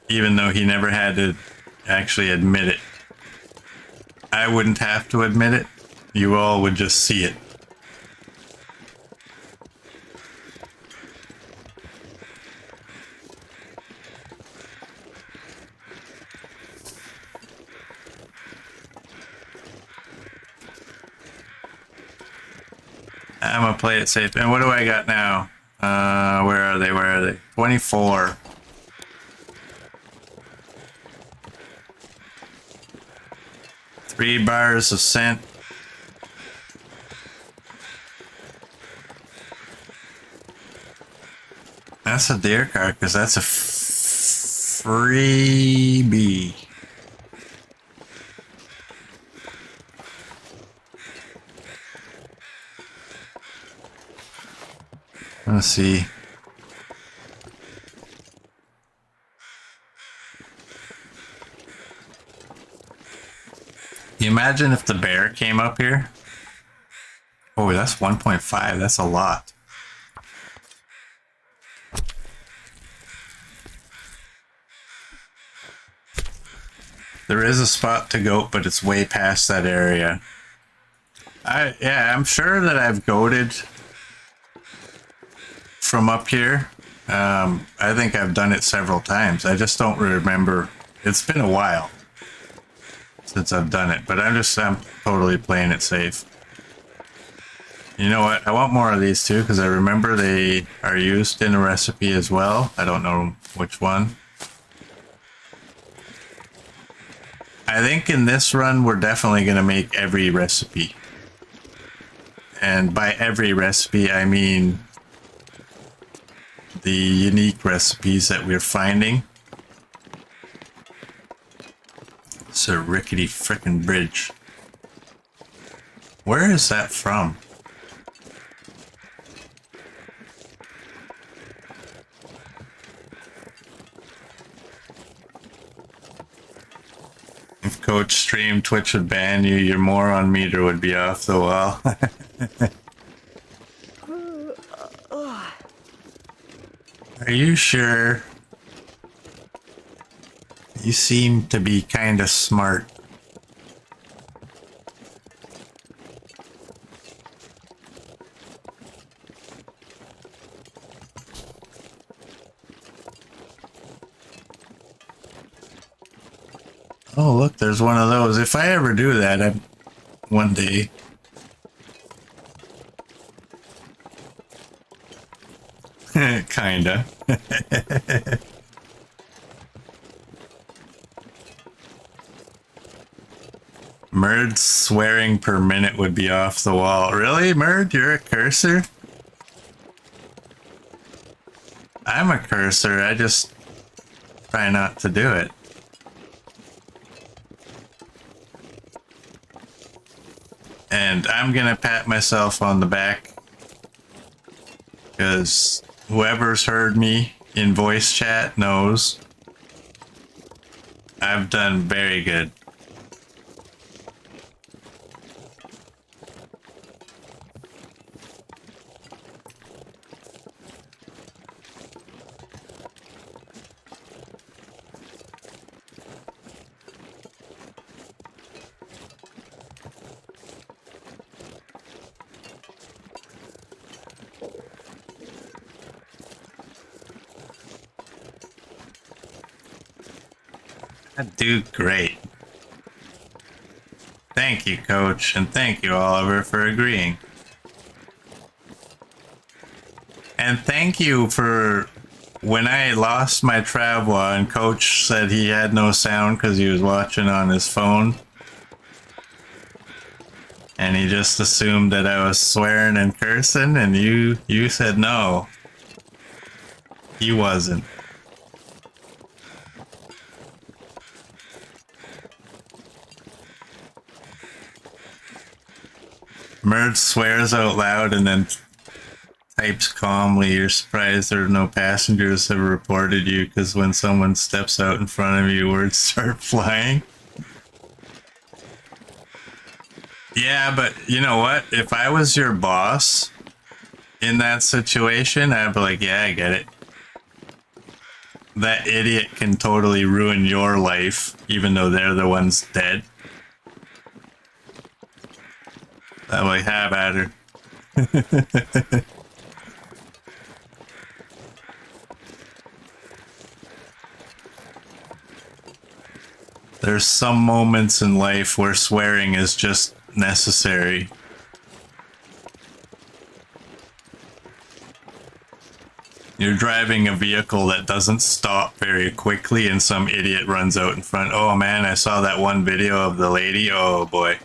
even though he never had to actually admit it. I wouldn't have to admit it. You all would just see it. I'm gonna play it safe. And what do I got now? Where are they? Where are they? 24. Three bars of scent. That's a deer carcass. That's a freebie. Let's see. Can you imagine if the bear came up here? Oh, that's 1.5. That's a lot. There is a spot to goat, but it's way past that area. Yeah, I'm sure that I've goated from up here. I think I've done it several times. I just don't remember. It's been a while since I've done it, but I'm totally playing it safe. You know what? I want more of these too, because I remember they are used in a recipe as well. I don't know which one. I think in this run, we're definitely going to make every recipe. And by every recipe, I mean the unique recipes that we're finding. It's a rickety frickin' bridge. Where is that from? Coach stream, Twitch would ban you. Your moron meter would be off the wall. Are you sure? You seem to be kind of smart. Oh, look, there's one of those. If I ever do that, one day. Kinda. Merd's swearing per minute would be off the wall. Really, Merd? You're a cursor? I'm a cursor. I just try not to do it. And I'm gonna pat myself on the back because whoever's heard me in voice chat knows I've done very good. I do great. Thank you, Coach, and thank you, Oliver, for agreeing. And thank you for when I lost my Travois and Coach said he had no sound because he was watching on his phone. And he just assumed that I was swearing and cursing, and you said no. He wasn't. Merge swears out loud and then types calmly, "You're surprised there are no passengers have reported you because when someone steps out in front of you, words start flying." Yeah, but you know what? If I was your boss in that situation, I'd be like, yeah, I get it. That idiot can totally ruin your life, even though they're the ones dead. I'm like, have at her. There's some moments in life where swearing is just necessary. You're driving a vehicle that doesn't stop very quickly and some idiot runs out in front. Oh man, I saw that one video of the lady. Oh boy.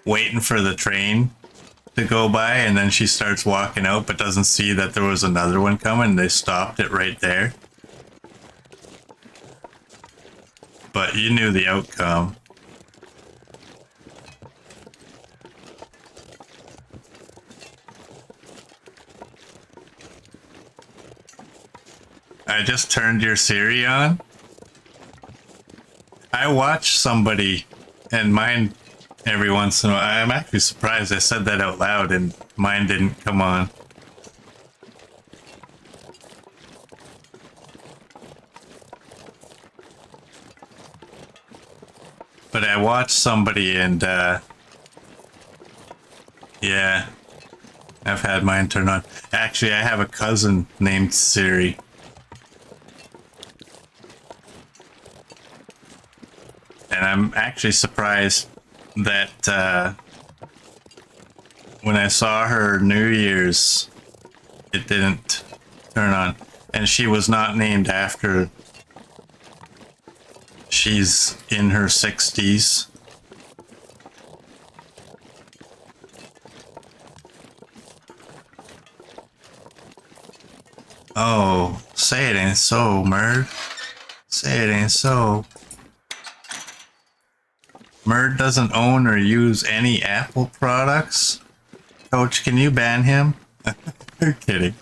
Waiting for the train to go by and then she starts walking out but doesn't see that there was another one coming. They stopped it right there. But you knew the outcome. I just turned your Siri on. I watch somebody and mine every once in a while. I'm actually surprised I said that out loud and mine didn't come on. But I watched somebody and yeah, I've had mine turn on. Actually, I have a cousin named Siri. And I'm actually surprised that when I saw her New Year's, it didn't turn on. And she was not named after. She's in her 60s. Oh, say it ain't so, Merd. Say it ain't so. Merd doesn't own or use any Apple products? Coach, can you ban him? You're kidding.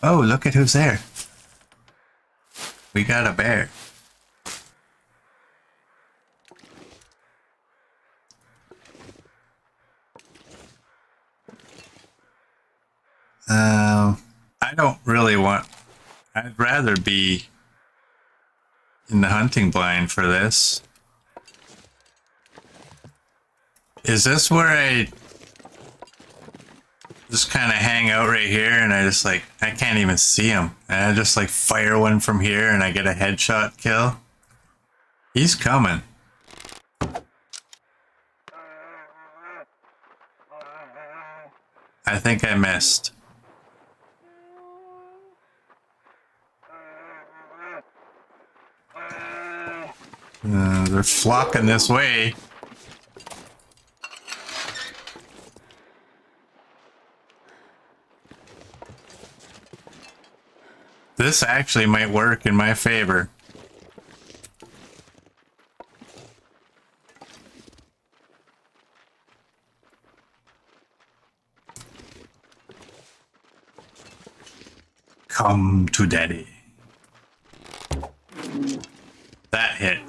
Oh, look at who's there. We got a bear. I don't really want... I'd rather be in the hunting blind for this. Is this where I just kind of hang out right here and I just like, I can't even see him. And I just like fire one from here and I get a headshot kill? He's coming. I think I missed. They're flocking this way. This actually might work in my favor. Come to daddy. That hit.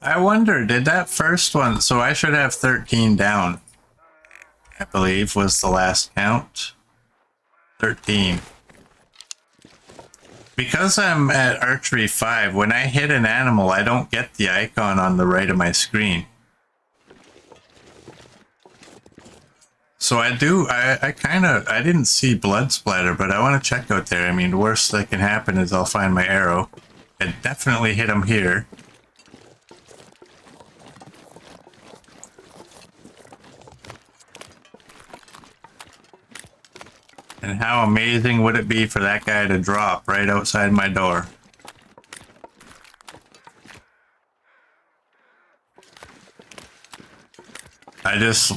I wonder, did that first one... So I should have 13 down. I believe was the last count. 13. Because I'm at archery 5, when I hit an animal, I don't get the icon on the right of my screen. So I didn't see blood splatter, but I want to check out there. I mean, the worst that can happen is I'll find my arrow. I definitely hit him here. And how amazing would it be for that guy to drop right outside my door?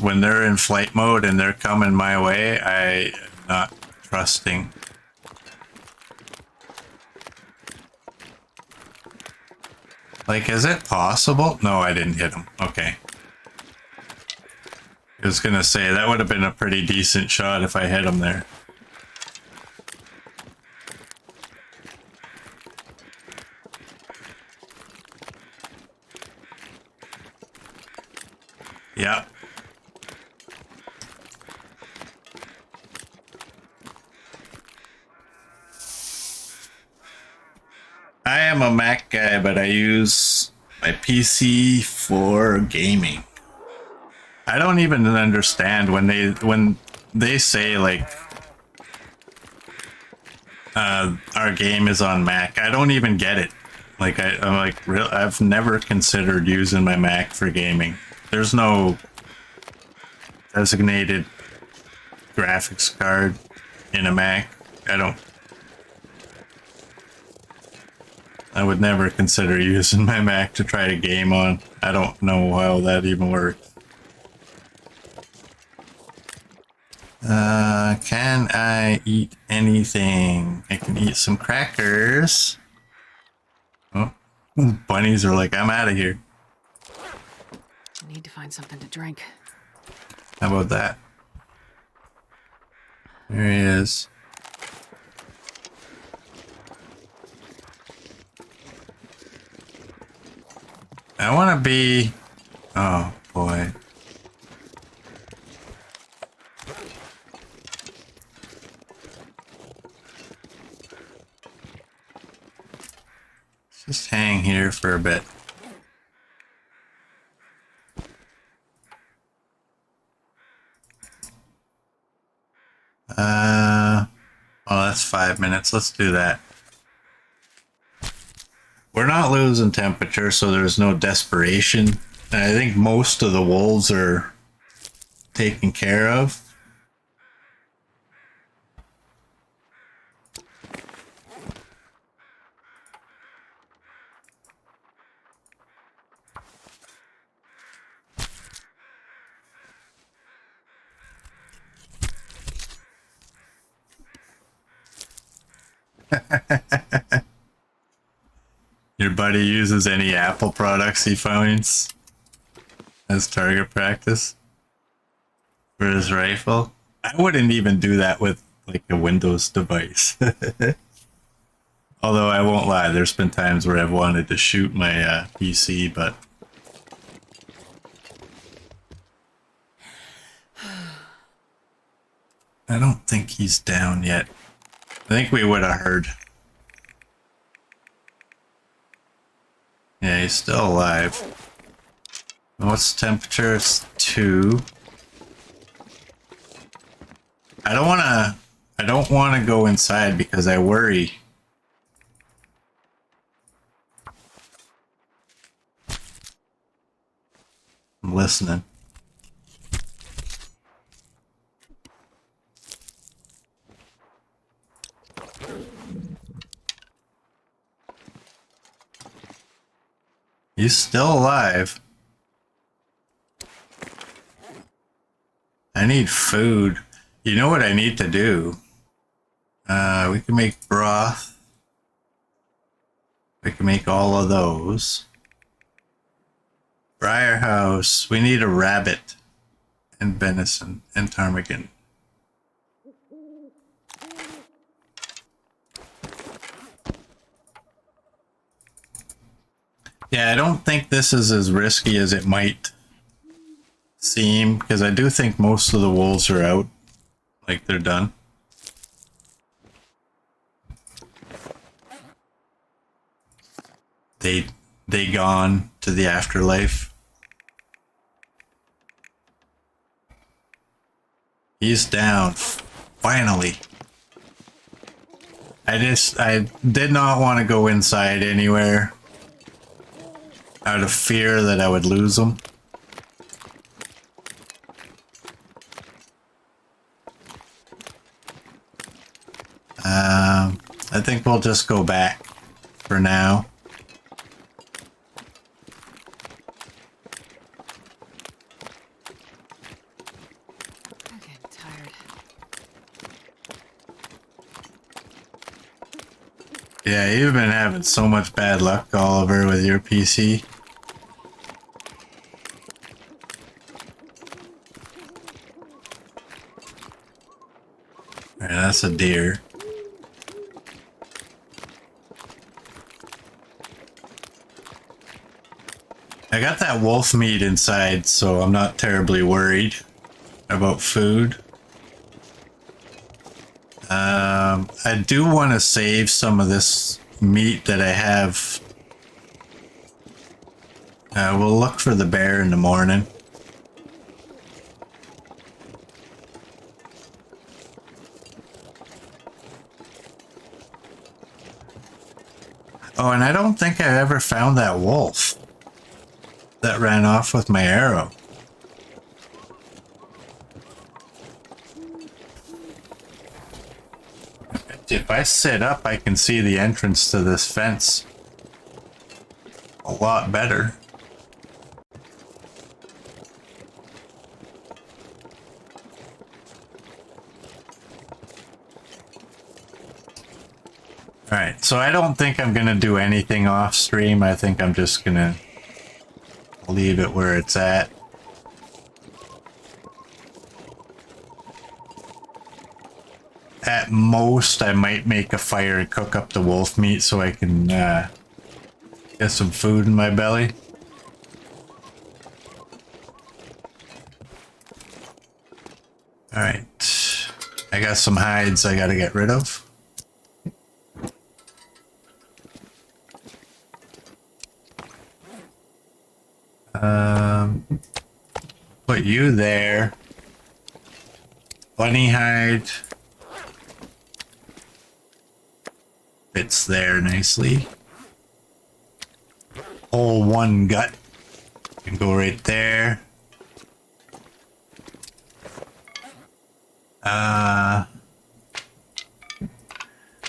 When they're in flight mode and they're coming my way, I am not trusting. Like, is it possible? No, I didn't hit him. Okay. I was gonna say, that would have been a pretty decent shot if I hit him there. Yeah. I am a Mac guy, but I use my PC for gaming. I don't even understand when they say like our game is on Mac. I don't even get it. Like I'm like I've never considered using my Mac for gaming. There's no designated graphics card in a Mac. I would never consider using my Mac to try to game on. I don't know how that even works. Can I eat anything? I can eat some crackers. Oh, bunnies are like, I'm out of here. I need to find something to drink. How about that? There he is. I want to be... Oh, boy. Let's just hang here for a bit. Well, that's 5 minutes. Let's do that. We're not losing temperature, so there's no desperation. I think most of the wolves are taken care of. Your buddy uses any Apple products he finds as target practice for his rifle. I wouldn't even do that with like a Windows device. Although I won't lie, there's been times where I've wanted to shoot my PC, but I don't think he's down yet. I think we would have heard. Yeah, he's still alive. What's the temperature? It's 2. I don't wanna go inside because I worry. I'm listening. He's still alive. I need food. You know what I need to do? We can make broth. We can make all of those. Briar House. We need a rabbit and venison and ptarmigan. Yeah, I don't think this is as risky as it might seem, because I do think most of the wolves are out. Like, they're done. They gone to the afterlife. He's down. Finally. I did not want to go inside anywhere out of fear that I would lose him. I think we'll just go back for now. I'm getting tired. Yeah, you've been having so much bad luck, Oliver, with your PC. Alright, that's a deer. I got that wolf meat inside, so I'm not terribly worried about food. I do want to save some of this meat that I have. We'll look for the bear in the morning. Oh, and I don't think I ever found that wolf that ran off with my arrow. If I sit up, I can see the entrance to this fence a lot better. Alright, so I don't think I'm gonna do anything off stream. I think I'm just gonna leave it where it's at. At most, I might make a fire and cook up the wolf meat so I can get some food in my belly. Alright. I got some hides I gotta get rid of. Put you there. Bunny hide. Fits there nicely. Whole one gut can go right there.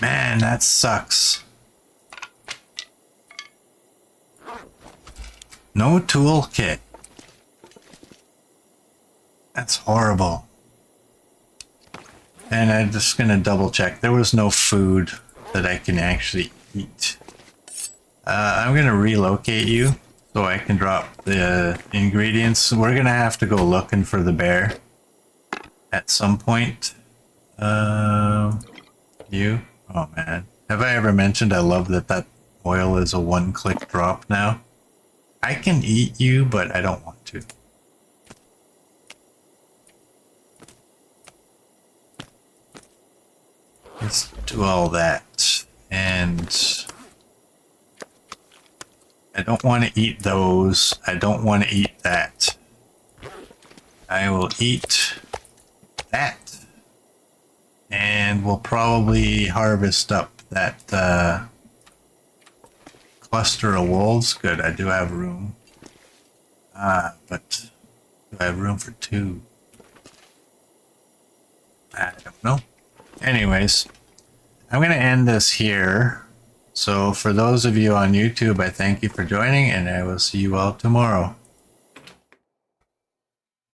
Man, that sucks. No toolkit. That's horrible. And I'm just gonna double check. There was no food that I can actually eat. I'm gonna relocate you so I can drop the ingredients. We're gonna have to go looking for the bear at some point. You? Oh man. Have I ever mentioned I love that that oil is a one-click drop now? I can eat you, but I don't want to. Let's do all that. And I don't want to eat those. I don't want to eat that. I will eat that. And we'll probably harvest up that cluster of wolves. Good, I do have room. But do I have room for two? I don't know. Anyways, I'm going to end this here. So for those of you on YouTube, I thank you for joining, and I will see you all tomorrow.